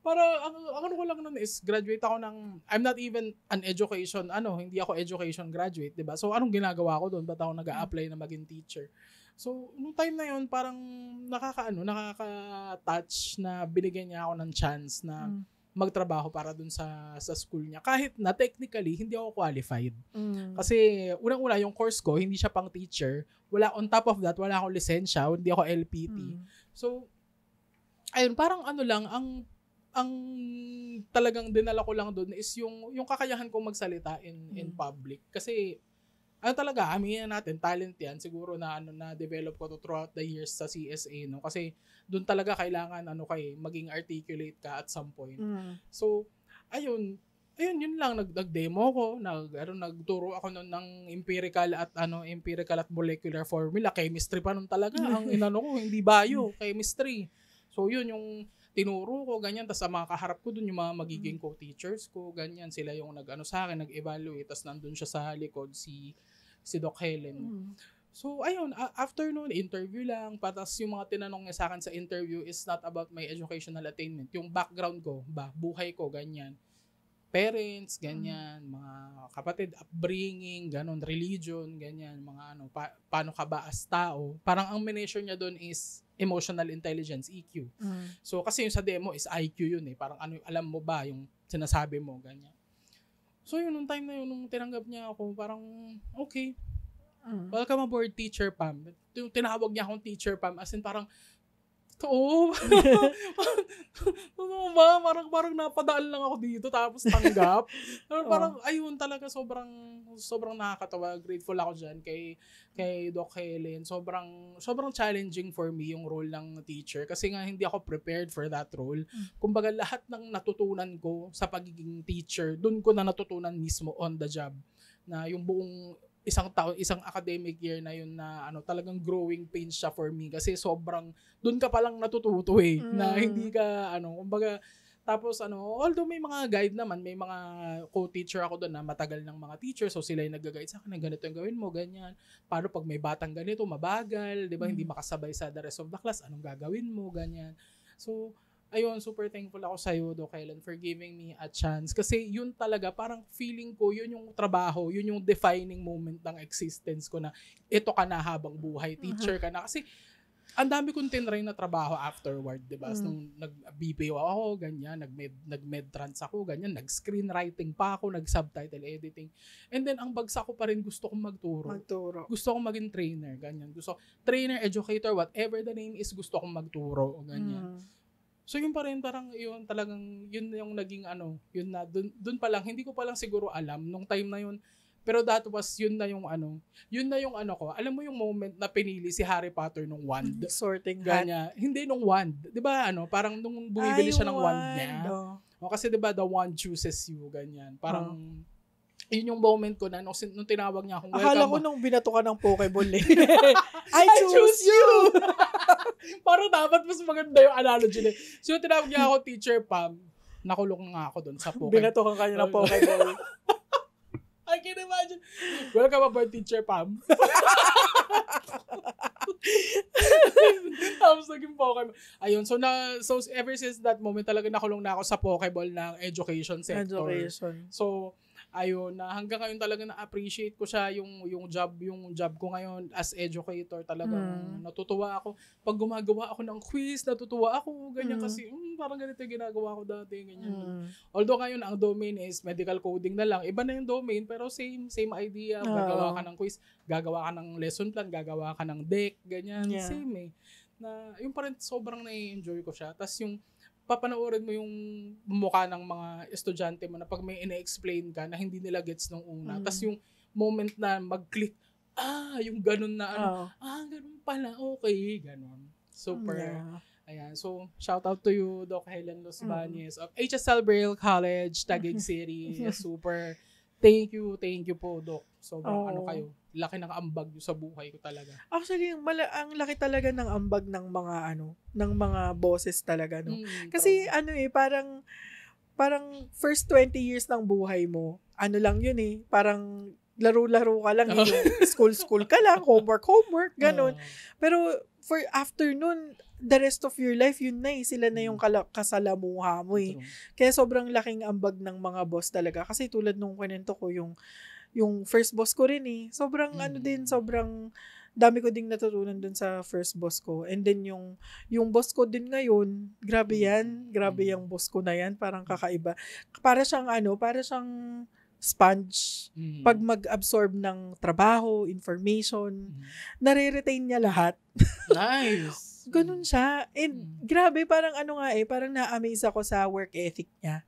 Para, ang ano ko lang nun is, graduate ako ng, I'm not even an education, hindi ako education graduate, diba? So, anong ginagawa ko doon? Ba't ako nag-a-apply na maging teacher? So, nung time na yun, parang nakaka-touch na binigyan niya ako ng chance na magtrabaho para dun sa school niya. Kahit na technically, hindi ako qualified. Kasi unang-una, yung course ko, hindi siya pang teacher. On top of that, wala akong lisensya, hindi ako LPT. So, ayun, parang ang talagang dinala ko lang dun is yung kakayahan kong magsalita in public. Kasi, talaga, aminin natin, talent yan. Siguro na na-develop ko to throughout the years sa CSA, no? Kasi doon talaga kailangan maging articulate ka at some point. So, ayun, yun lang, nag-demo ko, nagturo ako nun ng empirical at molecular formula. Chemistry pa nun talaga. Ang ko, hindi bio, chemistry. So, yun yung tinuro ko, ganyan. Tapos ang mga kaharap ko dun, yung mga magiging co-teachers ko, ganyan. Sila yung sa akin, nag-evaluate. Tapos nandun siya sa likod, si Doc Helen. So, ayun, after noon, interview lang. Tapos yung mga tinanong niya sa akin sa interview is not about my educational attainment. Yung background ko, buhay ko, ganyan. Parents, ganyan. Mga kapatid, upbringing, ganon, religion, ganyan. Mga paano ka ba as tao. Parang ang measure niya doon is emotional intelligence, EQ. So, kasi yung sa demo is IQ yun eh. Parang alam mo ba yung sinasabi mo, ganyan. So, yun, nung time na yun, nung tinanggap niya ako, parang, okay. Welcome aboard, Teacher Pam. Tinawag niya akong Teacher Pam, as in parang, ano ba? Parang napadaan lang ako dito, tapos tanggap. Parang, ayun talaga, sobrang nakakatawa. Grateful ako dyan kay Doc Helen. Sobrang challenging for me yung role ng teacher. Kasi nga, hindi ako prepared for that role. Kumbaga, lahat ng natutunan ko sa pagiging teacher, dun ko na natutunan mismo on the job. Na yung buong isang academic year na yun na talagang growing pains siya for me kasi sobrang doon ka palang natututo na hindi ka kumbaga tapos although may mga guide naman, may mga co-teacher ako doon na matagal ng mga teacher, so sila yung nag-guide sa akin na ganito yung gawin mo, ganyan. Paano pag may batang ganito, mabagal, 'di ba? Hindi makasabay sa the rest of the class, anong gagawin mo, ganyan. So ayun, super thankful ako sa iyo, Doc Helen, for giving me a chance. Kasi yun talaga, parang feeling ko, yun yung trabaho, yun yung defining moment ng existence ko na ito ka na habang buhay, teacher ka na. Kasi ang dami kong tinry na trabaho afterward, diba? Nung nag-BPO ako, ganyan, nag-med-trans ako, ganyan, nag-screenwriting pa ako, nag-subtitle editing. And then, ang bagsak ko pa rin, gusto kong magturo. Gusto kong maging trainer, ganyan. Trainer, educator, whatever the name is, gusto kong magturo, ganyan. So yun pa rin, parang yun talagang, yun yung naging yun na, dun pa lang, hindi ko pa lang siguro alam nung time na yun. Pero that was, yun na yung ko. Alam mo yung moment na pinili si Harry Potter nung wand? Sorting hat. Hindi nung wand. Di ba parang nung bumibili siya ng wand niya. Kasi di ba the wand chooses you, ganyan. Parang, yun yung moment ko na nung tinawag niya akong welcome. Akala ko nung binato ka ng Pokeball eh. I choose you! Parang dapat mas maganda yung analogy na. So, tinawag niya ako Teacher Pam. Nakulong nga ako doon sa Pokeball. Binato ka kanya ng Pokeball. I can imagine. Welcome aboard, Teacher Pam. Tapos naging Pokemon. Ayun, so ever since that moment talaga nakulong na ako sa Pokeball ng education sector. So, ayun, na hanggang ngayon talaga na-appreciate ko siya yung job ko ngayon as educator. Talagang natutuwa ako. Pag gumagawa ako ng quiz, natutuwa ako. Ganyan kasi, parang ganito yung ginagawa ko dati. Ganyan. Although ngayon, ang domain is medical coding na lang. Iba na yung domain, pero same idea. Gagawa ka ng quiz, gagawa ka ng lesson plan, gagawa ka ng deck, ganyan. Yeah. Same na yung pa rin sobrang na-enjoy ko siya. Tapos yung papanoorin mo yung mukha ng mga estudyante mo na pag may ina-explain ka na hindi nila gets nung una. Tapos yung moment na mag-click, yung ganun na ganun pala, okay, ganun. Super. Ayan. So, shout out to you, Doc Helen Los Bañez of HSL Braille College, Taguig City. Super. Thank you po, Doc. Sobrang kayo. Laki ng ambag sa buhay ko talaga. Actually, ang laki talaga ng ambag ng mga bosses talaga, no? Kasi parang first 20 years ng buhay mo, lang yun parang laro-laro ka lang, yung school ka lang, homework, ganun. Pero for after nun, the rest of your life, yun na sila na yung kasalamuha mo Kaya sobrang laking ambag ng mga boss talaga. Kasi tulad nung kwento ko, yung first boss ko rin sobrang sobrang dami ko ding natutunan dun sa first boss ko. And then yung boss ko din ngayon, grabe yan. Grabe yung boss ko na yan. Parang kakaiba. Para siyang sponge. Pag mag-absorb ng trabaho, information, nare-retain niya lahat. Nice. Ganun siya. And grabe, parang parang na-amaze ako sa work ethic niya.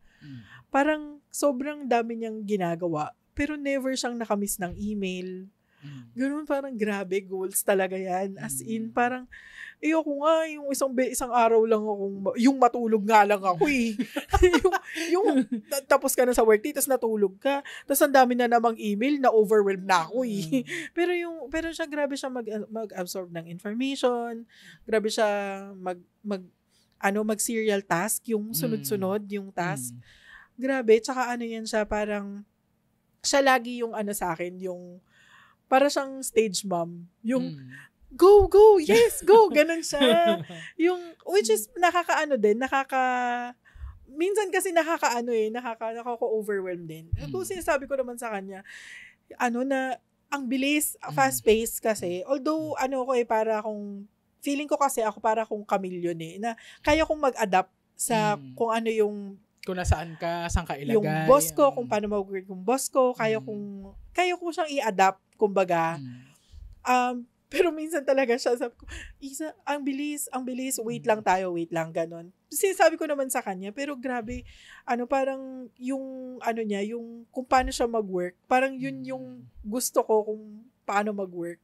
Parang sobrang dami niyang ginagawa, pero never siyang nakamiss ng email. Ganun, parang grabe, goals talaga yan. As in, parang, ayoko nga, yung isang araw lang ako, yung matulog nga lang ako tapos ka na sa work, tapos natulog ka, tapos ang dami na namang email, na-overwhelmed na ako pero siya, grabe siya mag-absorb ng information, grabe siya mag-serial task, yung sunod-sunod, yung task. Grabe, tsaka yan siya, parang, siya lagi yung sa akin, yung para siyang stage mom. Yung, go, yes, go, ganun siya. Yung, which is, minsan kasi nakaka-overwhelm din. Kung sinasabi ko naman sa kanya, na, ang bilis, fast-paced kasi, although, para akong, feeling ko kasi ako para akong chameleon na kaya kong mag-adapt sa kung ano yung kung nasaan ka, saan ka ilagay. Yung boss ko, kung paano mag-work yung boss ko, kaya ko siyang i-adapt, kumbaga. Pero minsan talaga siya, sabi ko, Isa, ang bilis, wait lang, ganon. Sinasabi ko naman sa kanya, pero grabe, parang yung, yung kung paano siya mag-work, parang yun yung gusto ko kung paano mag-work.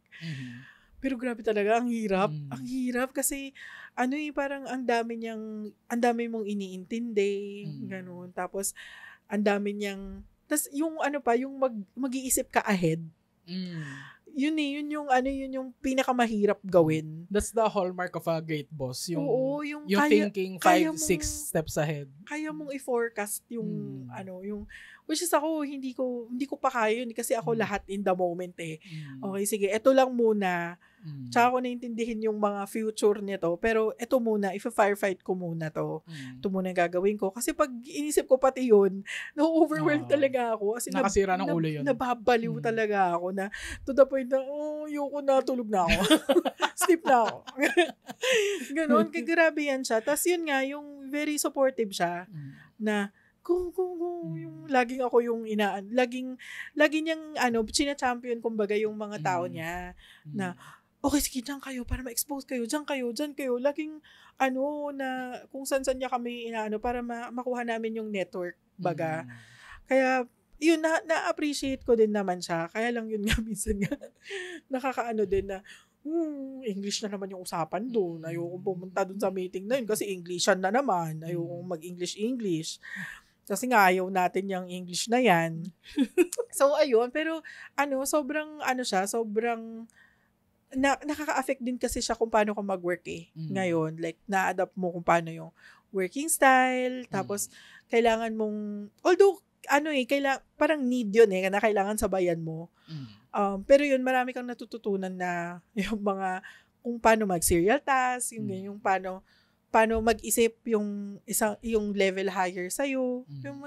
Pero grabe talaga, ang hirap kasi, parang ang dami mong iniintindi, gano'n. Tapos, ang dami niyang, tas yung yung mag-iisip ka ahead. Yun yung pinakamahirap gawin. That's the hallmark of a great boss. Yung thinking 5-6 steps ahead. Kaya mong i-forecast yung which is ako hindi ko pa kaya yun kasi ako lahat in the moment Okay, sige, eto lang muna. Tsaka ko naintindihin yung mga future nito, pero eto muna, i-firefight ko muna to. Ito muna yung gagawin ko. Kasi pag inisip ko pati yun, na-overwhelm talaga ako. Kasi nakasira ng ulo yun. Nababaliw talaga ako na to the point na, ayoko na, tulog na ako. Sleep na ako. Ganon, kaya grabe yan siya. Tapos yun nga, yung very supportive siya na, go. Yung laging ako yung laging niyang china-champion kumbaga yung mga tao niya na okay, sige, dyan kayo para ma-expose kayo, dyan kayo. Laging na kung saan niya kami para makuha namin yung network baga. Kaya yun, na-appreciate ko din naman siya. Kaya lang yun nga, minsan nga nakakaano din na English na naman yung usapan doon. Ayoko pumunta doon sa meeting na yun kasi Englishan na naman. Ayoko mag-English. Kasi nga ayaw natin yung English na yan. So, ayun. Pero, sobrang nakaka-affect din kasi siya kung paano ka mag-work ngayon. Like, na-adapt mo kung paano yung working style. Tapos, kailangan mong, although, parang need yun na kailangan sabayan mo. Pero yun, marami kang natututunan na yung mga, kung paano mag-serial task, yung paano mag-isip yung level higher sa'yo, yung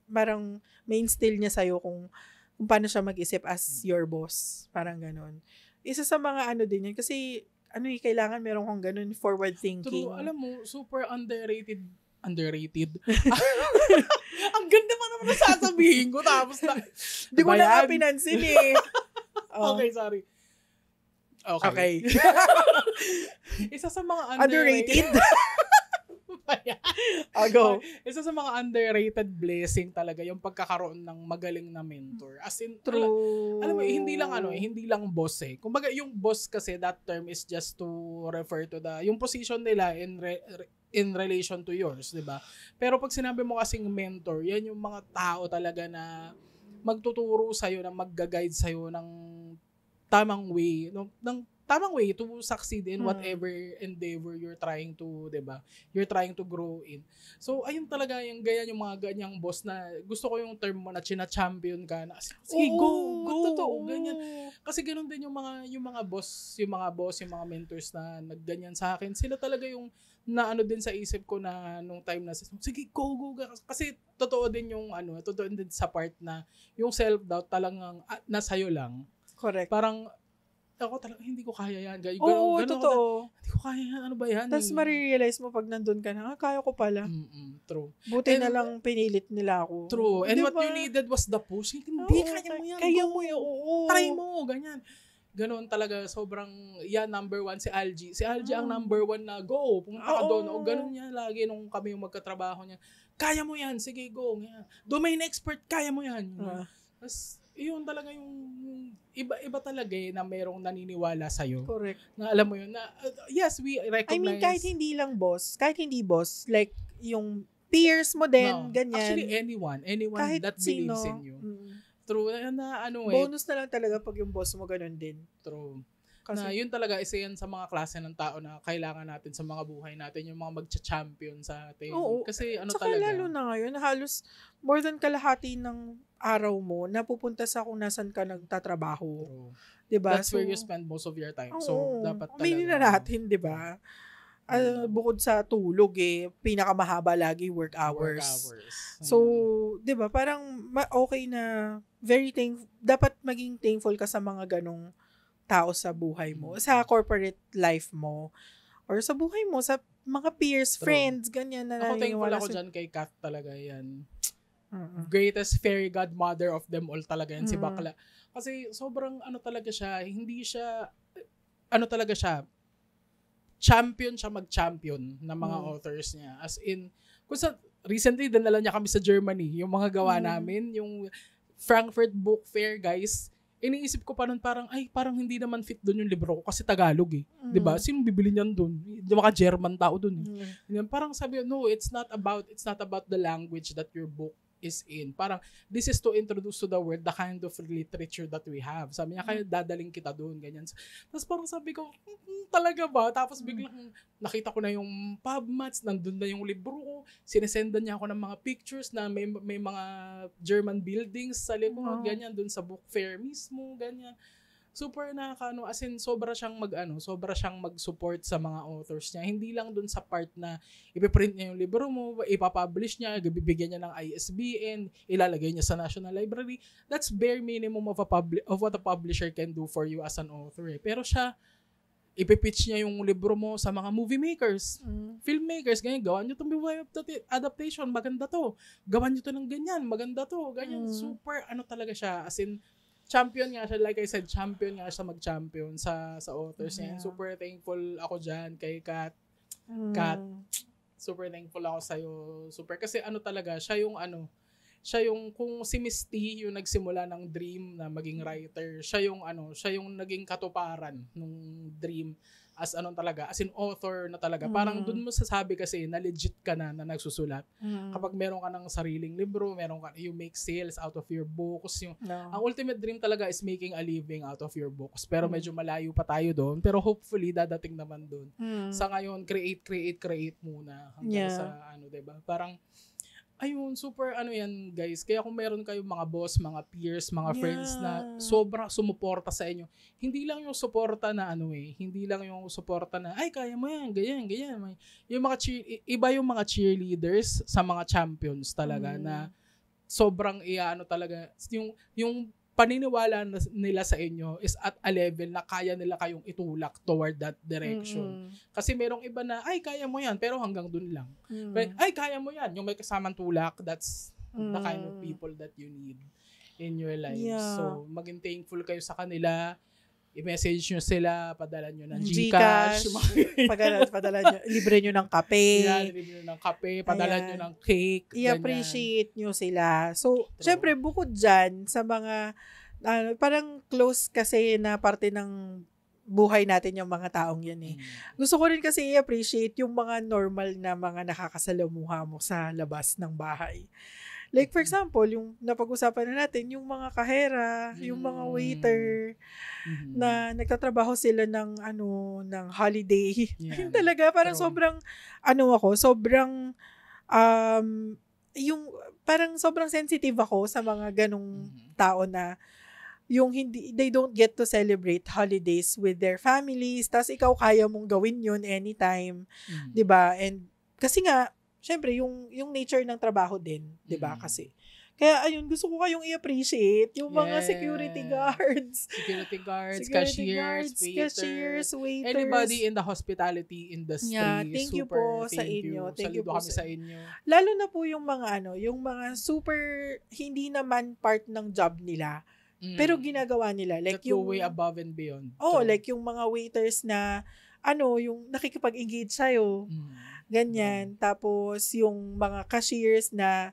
parang ma-instill niya sa'yo kung paano siya mag-isip as your boss. Parang ganon. Isa sa mga din yun, kasi kailangan meron kang ganon forward thinking. True, alam mo, super underrated. Ang ganda pa naman na sasabihin ko, tapos na, di ko na nga pinansin Okay, sorry. Okay. Isa sa mga underrated. Go. Isa sa mga underrated blessing talaga yung pagkakaroon ng magaling na mentor. As in, true. Alam mo, hindi lang boss Kumbaga, yung boss kasi, that term is just to refer to yung position nila in relation to yours, 'di ba? Pero pag sinabi mo kasing mentor, yan yung mga tao talaga na magtuturo sa'yo, na magga-guide sa'yo ng tamang way, ng tamang way to succeed in whatever endeavor you're trying to, 'di ba? You're trying to grow in. So ayun talaga yung ganyan, yung mga ganyang boss na gusto ko yung term mo na china-champion ka na. Sige, go, totoo. ganyan. Kasi ganoon din yung mga boss, yung mga mentors na nagganyan sa akin. Sila talaga yung na ano din sa isip ko na nung time na sige, go. Kasi totoo din sa part na yung self-doubt talagang nasa iyo lang. Correct. Parang ako talaga, hindi ko kaya yan. Oo, totoo. Hindi ko kaya yan. Ano ba yan? Tapos marirealize mo pag nandun ka na, kaya ko pala. True. Buti na lang pinilit nila ako. True. And diba? what you needed was the push. Hindi, kaya mo yan. Kaya mo yan. Oo. Try mo. Ganyan. Ganon talaga. Sobrang, number one si Algie. Si Algie ang number one na go. Pumunta ka doon. O ganon niya lagi nung kami yung magkatrabaho niya. Kaya mo yan. Sige, go. Yan. Domain expert. Kaya mo yan. Tapos, yun talaga yung iba talaga na merong naniniwala sa'yo. Correct. Na alam mo yun, na yes, we recognize. I mean, kahit hindi boss, like yung peers mo din, ganyan. Actually, anyone kahit that sino, believes in you. True, na bonus na lang talaga pag yung boss mo ganun din. True. Kasi, na yun talaga isa yan sa mga klase ng tao na kailangan natin sa mga buhay natin, yung mga magcha-champion sa atin. Oo. Kasi Tsaka talaga. lalo na ngayon, halos more than kalahati ng araw mo napupunta sa kung nasan ka nagtatrabaho. True. Diba? That's where you spend most of your time. So, dapat talaga. Aminin na natin, diba? Bukod sa tulog pinakamahaba lagi work hours. So, 'di ba, parang okay na dapat maging thankful ka sa mga ganong tao sa buhay mo, sa corporate life mo, or sa buhay mo, sa mga peers, friends, ganyan na ako thankful ako dyan kay Kat talaga yan. Greatest fairy godmother of them all talaga yan, si Bakla. Kasi sobrang talaga siya, hindi siya, talaga siya, champion siya mag-champion ng mga authors niya. As in, recently, dinala niya kami sa Germany, yung mga gawa namin, yung Frankfurt Book Fair, guys, iniisip ko pa nun parang hindi naman fit doon yung libro ko kasi Tagalog 'di ba? Sino bibili niyan doon? Hindi mga German tao doon. Parang sabi, no, it's not about the language that your book is in. Parang this is to introduce to the world the kind of literature that we have. Sabi niya, kaya dadaling kita doon, ganyan. Tapos parang sabi ko, talaga ba? Tapos biglang nakita ko na yung PubMats, nandun na yung libro ko, sinesendan niya ako ng mga pictures na may mga German buildings sa likod, ganyan, doon sa book fair mismo, ganyan. Super nakakaano, as in sobra siyang mag-support sa mga authors niya. Hindi lang dun sa part na ipiprint niya yung libro mo, ipapublish niya, bibigyan niya ng ISBN, ilalagay niya sa National Library. That's bare minimum of what a publisher can do for you as an author. Pero siya, ipipitch niya yung libro mo sa mga movie makers, filmmakers, ganyan, gawan niyo itong adaptation, maganda to. Gawan niyo to ng ganyan, maganda to, ganyan. Super talaga siya, as in, champion nga siya, like I said, champion nga siya mag-champion sa authors niya. Super thankful ako dyan kay Kat. Kat, super thankful ako sa'yo. Super, kasi talaga, siya yung kung si Misty yung nagsimula ng dream na maging writer, siya yung naging katuparan ng dream as talaga, as in author na talaga. Parang dun mo sasabi kasi na legit ka na nagsusulat. Kapag meron ka ng sariling libro, you make sales out of your books. Ang ultimate dream talaga is making a living out of your books. Pero medyo malayo pa tayo doon. Pero hopefully, dadating naman doon. Sa ngayon, create muna. Hanggang sa diba? Parang, ayun, super yan, guys. Kaya kung meron kayong mga boss, mga peers, mga friends na sobrang sumuporta sa inyo, hindi lang yung suporta na hindi lang yung suporta na, kaya mo yan, ganyan. Yung iba yung mga cheerleaders sa mga champions talaga na sobrang talaga, yung paniniwala nila sa inyo is at a level na kaya nila kayong itulak toward that direction. Kasi merong iba na, kaya mo yan, pero hanggang dun lang. But, kaya mo yan. Yung may kasamang tulak, that's the kind of people that you need in your life. Yeah. So, maging thankful kayo sa kanila. I-message nyo sila, padala nyo ng Gcash. Padala nyo, libre nyo ng kape. Libre nyo ng kape, padala nyo ng cake. I-appreciate nyo sila. So, syempre, bukod dyan, sa mga, parang close kasi na parte ng buhay natin yung mga taong yan Gusto ko rin kasi i-appreciate yung mga normal na mga nakakasalamuha mo sa labas ng bahay. Like, for example, yung napag-usapan na natin, yung mga kahera, yung mga waiter, na nagtatrabaho sila ng holiday. Yeah. Talaga, parang True. yung parang sobrang sensitive ako sa mga ganong tao na yung they don't get to celebrate holidays with their families, tas ikaw kaya mong gawin yun anytime, 'di ba? And kasi nga, syempre yung nature ng trabaho din, 'di ba? Kasi kaya ayun, gusto ko kayong i-appreciate yung mga security guards, cashiers, waiters, anybody in the hospitality industry. Yeah, thank you po sa inyo. Thank you po kami sa inyo. Lalo na po yung mga yung mga super hindi naman part ng job nila. Pero ginagawa nila. Like that go way above and beyond. Like yung mga waiters na, yung nakikipag-engage sa'yo. Ganyan. Tapos yung mga cashiers na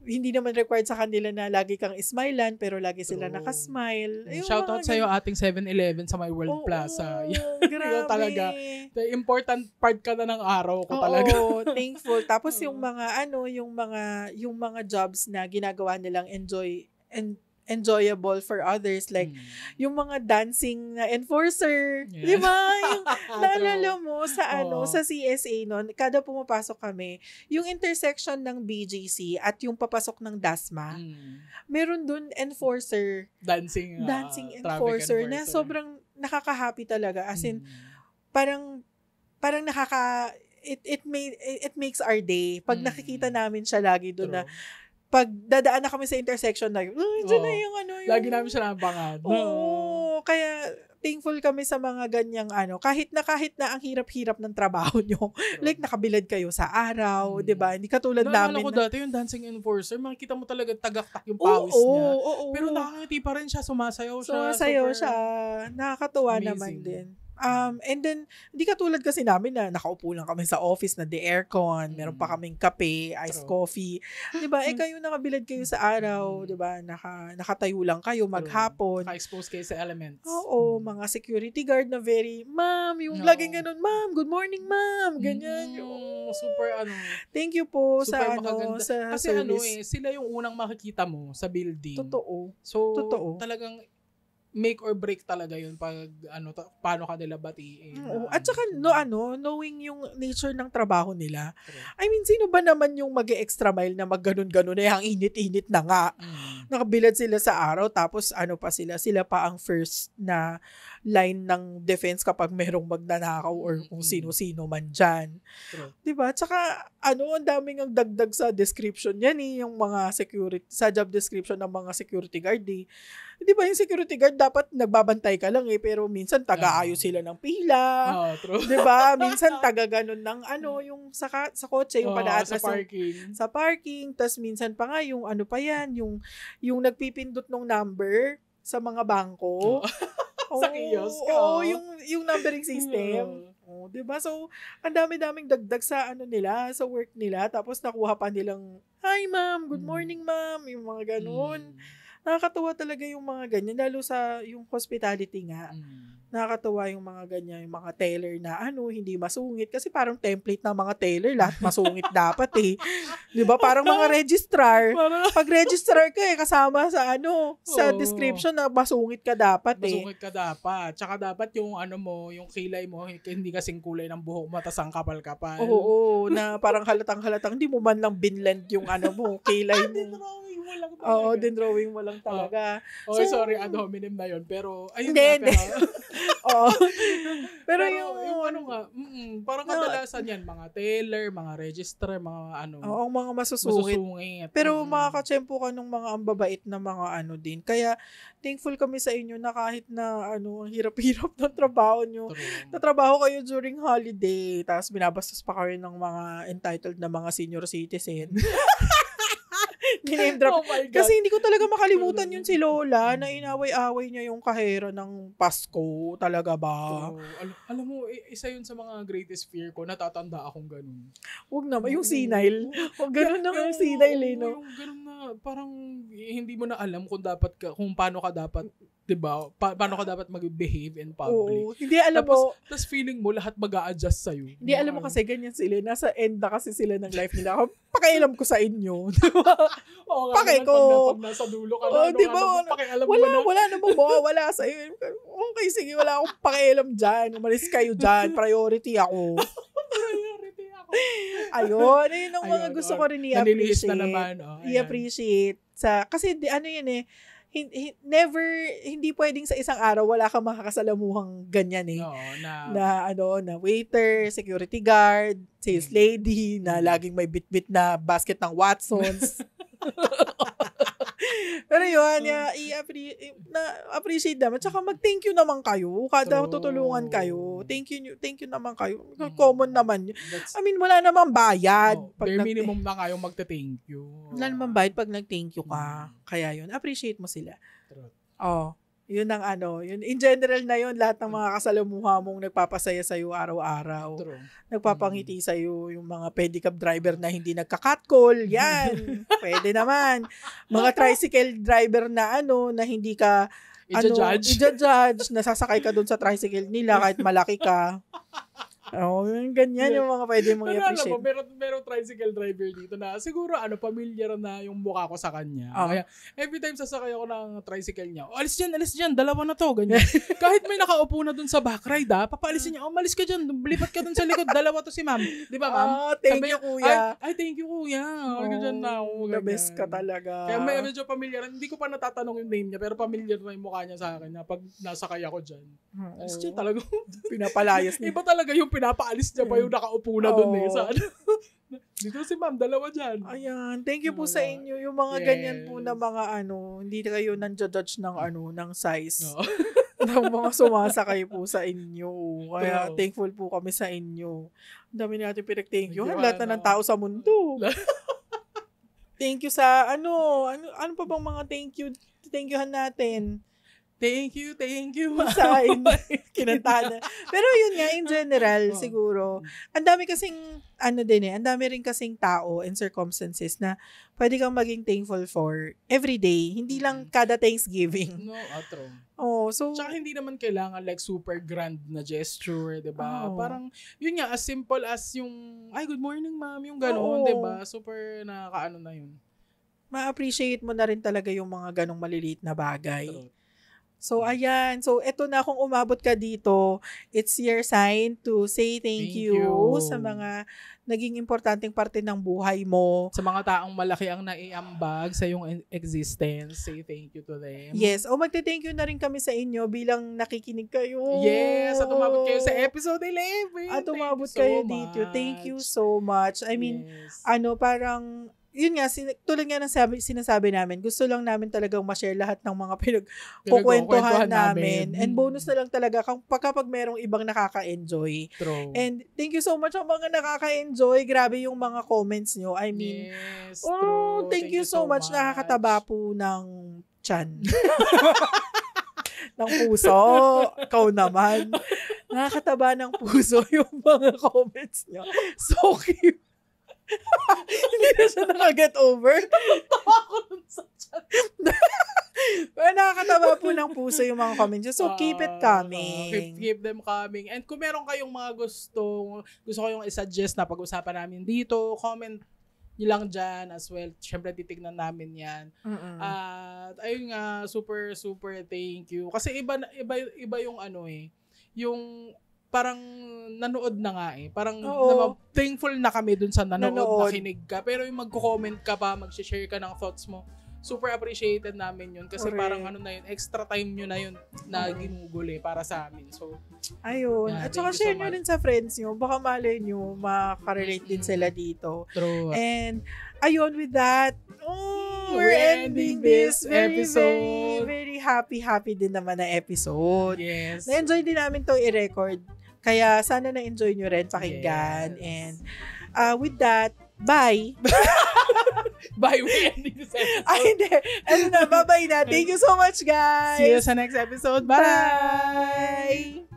hindi naman required sa kanila na lagi kang smilean, pero lagi sila nakasmile. Shoutout sa'yo ating 7-Eleven sa My World Plaza. Grabe. Talaga. The important part ka na ng araw ko talaga. Thankful. Tapos yung mga, yung mga jobs na ginagawa nilang enjoyable for others, like yung mga dancing na enforcer, di ba? Yung naalala mo sa CSA noon, kada pumapasok kami, yung intersection ng BGC at yung papasok ng DASMA, meron dun enforcer, dancing enforcer na sobrang nakaka-happy talaga, as in parang it makes our day pag nakikita namin siya lagi doon na pag dadaan na kami sa intersection na yun, dyan na yung lagi namin siya nabangan. Kaya thankful kami sa mga ganyang kahit na ang hirap-hirap ng trabaho nyo. Like, nakabilad kayo sa araw, di ba? Hindi katulad namin. Naalala ko dati yung dancing enforcer, makikita mo talaga tagaktak yung pawis niya. Pero nakangiti pa rin siya, sumasayaw siya. Nakakatuwa naman din. And then, hindi katulad kasi namin na nakaupo lang kami sa office na aircon, meron pa kaming kape, iced coffee. Diba? Kayo nakabilad kayo sa araw, diba? Nakatayo lang kayo maghapon. Naka-expose kayo sa elements. Oo, mga security guard na very, ma'am, yung laging ganun, ma'am, good morning, ma'am, ganyan. Super Thank you po super sa kasi service. sila yung unang makikita mo sa building. Totoo. So, talagang make or break talaga yun pag paano ka nila batiin. At saka knowing yung nature ng trabaho nila. I mean, sino ba naman yung mag-extra mile na magganon-ganon ang init-init na nga. Nakabilad sila sa araw, tapos sila pa ang first na line ng defense kapag merong magnanakaw or kung sino-sino man dyan. Diba? At saka ang daming ang dagdag sa description yan yung mga security, sa job description ng mga security guard Di ba yung security guard dapat nagbabantay ka lang pero minsan taga-ayos sila ng pila. Di ba? Minsan taga-ganon ng yung sa kotse, yung padaatras sa parking. Tas minsan pa nga yung yung nagpipindot ng number sa mga bangko. Sa kiosk. Yung numbering system. Di ba? So, ang dami-daming dagdag sa nila, sa work nila. Tapos nakuha pa nilang, hi ma'am, good morning ma'am, yung mga ganon. Nakakatuwa talaga yung mga ganyan, lalo sa yung hospitality nga. Nakakatuwa yung mga ganyan, yung mga teller na hindi masungit. Kasi parang template ng mga teller, lahat masungit dapat Di ba? Parang mga registrar. Pag registrar ka kasama sa sa description na masungit ka dapat Masungit ka dapat. Tsaka dapat yung yung kilay mo, hindi kasing kulay ng buhok mo, tas ang kapal-kapal. Oo, na parang halatang-halatang, hindi mo man lang binlend yung kilay mo. Drawing mo lang talaga. Sorry, ad hominem na yun. Pero, ayun hindi. Pero yung parang kadalasan yan, mga teller, mga registrar, mga mga masusungit. Pero makakatsempo ka ng mga ambabait na mga din. Kaya, thankful kami sa inyo na kahit na ang hirap-hirap ng trabaho nyo. Natrabaho kayo during holiday, tapos binabastos pa kayo ng mga entitled na mga senior citizen. Name drop. Kasi hindi ko talaga makalimutan yun si Lola na inaway-away niya yung kahera ng Pasko. Talaga ba? Alam mo, isa yun sa mga greatest fear ko. Natatanda akong ganun. Huwag naman. Yung senile. Huwag ganun na yung senile Yung ganun na parang hindi mo na alam kung paano ka dapat diba? Paano ka dapat mag-behave in public. Oo. Hindi alam mo. Tapos feeling mo lahat mag-a-adjust sa'yo. Hindi alam mo kasi ganyan sila. Nasa end na kasi sila ng life nila. Pakialam ko sa inyo. Diba? Oo, Paki ko. Pag nasa dulo ka na, diba? pakialam mo na. Wala namang mawawala sa'yo. Okay, sige, wala akong pakialam dyan. Umalis kayo dyan. Priority ako. Ayun ang mga gusto ko rin i-appreciate. Na naman. I-appreciate. Kasi ano yun hindi pwedeng sa isang araw wala kang makakasalamuhang ganyan na waiter, security guard, sales lady, na laging may bit-bit na basket ng Watsons. Pero yun, appreciate naman. Tsaka mag-thank you naman kayo. Kada tutulungan kayo. Thank you naman kayo. Common naman yun. Wala namang bayad. Bare minimum na kayo magte-thank you. Wala namang bayad pag nag-thank you ka. Kaya yun, appreciate mo sila. Yun ang yun. In general na yun, lahat ng mga kasalamuha mong nagpapasaya sa'yo araw-araw. True. Nagpapangiti sa'yo yung mga pedicab driver na hindi nagka-catcall. Yan. Pwede naman. Mga tricycle driver na na hindi ka i-judge. Nasasakay ka dun sa tricycle nila kahit malaki ka. Ganyan yung mga pwede mong i-appreciate. Alam mo, meron tricycle driver dito na siguro familiar na yung mukha ko sa kanya. Kaya every time sasakay ako ng tricycle niya, alis dyan, dalawa na to, ganyan. Kahit may nakaupo na dun sa back ride, papaalisin niya, umalis ka dyan, lipat ka dun sa likod, dalawa to si ma'am. Di ba, ma'am? Thank you, kuya. Ay, thank you, kuya. Dyan na ako. The best ka talaga. Kaya medyo familiar. Hindi ko pa natatanong yung name niya, pero familiar na yung mukha niya sa akin na pag nasakay ako dyan. Alis dyan talaga. Pinapalayas niya. Iba talaga yung pinapaalis niya pa yung nakaupo na doon Dito si ma'am, dalawa dyan. Ayan, thank you po sa inyo. Yung mga ganyan po na mga hindi kayo nang-judge ng ng size. Ng mga sumasakay po sa inyo. Kaya thankful po kami sa inyo. Ang dami natin pinag-thank you. Lahat na ng tao sa mundo. Thank you sa ano pa bang mga thank youhan natin? Thank you. Sa kinantahan na. Pero yun nga, in general, siguro, ang dami kasing, ang dami rin kasing tao and circumstances na pwede kang maging thankful for every day. Hindi lang kada Thanksgiving. No, true. So, tsaka hindi naman kailangan like super grand na gesture, diba? Parang, yun nga, as simple as yung, ay, good morning, ma'am, yung gano'n, diba? Super nakakaano na yun. Ma-appreciate mo na rin talaga yung mga ganong maliliit na bagay. True. So, ayan. So, eto na, kung umabot ka dito, it's your sign to say thank you sa mga naging importanteng parte ng buhay mo. Sa mga taong malaki ang naiambag sa iyong existence, say thank you to them. Yes. Magte-thank you na rin kami sa inyo bilang nakikinig kayo. Yes. At umabot kayo sa episode 11. At umabot kayo dito. Thank you so much. I mean, parang, yun nga, tulad nga ng sinasabi namin, gusto lang namin talagang ma-share lahat ng mga pinagkukwentuhan namin. And bonus na lang talaga kapag merong ibang nakaka-enjoy. True. And thank you so much sa mga nakaka-enjoy. Grabe yung mga comments nyo. I mean, true. Thank you so much. Nakakataba po ng tiyan. ng puso. Ikaw naman. Nakakataba ng puso yung mga comments nyo. So cute. Hindi na siya nakaget over. Tawa ko nun sa chat. Nakakatawa po ng puso yung mga comments. So, keep it coming. Keep them coming. And kung meron kayong mga gusto ko yung i-suggest na pag-usapan namin dito, comment nyo lang dyan as well. Siyempre, titignan namin yan. At ayun nga, super, super thank you. Kasi iba yung yung parang nanood na nga Parang thankful na kami dun sa nanood. Nakinig ka. Pero yung magko-comment ka pa, mag-share ka ng thoughts mo, super appreciated namin yun. Kasi parang na yun, extra time nyo na yun na ginugol para sa amin. So, ayun. At saka share nyo rin sa friends nyo. Baka malay nyo, makarelate din sila dito. True. And, ayun, with that, we're ending this episode. Very, very happy din naman na episode. Yes. Na-enjoy din namin to i-record. Kaya sana na-enjoy nyo rin pakinggan. Yes. And with that, bye! Bye, we're ending this episode. Ay, hindi. Bye-bye na. Thank you so much, guys! See you sa next episode. Bye! Bye!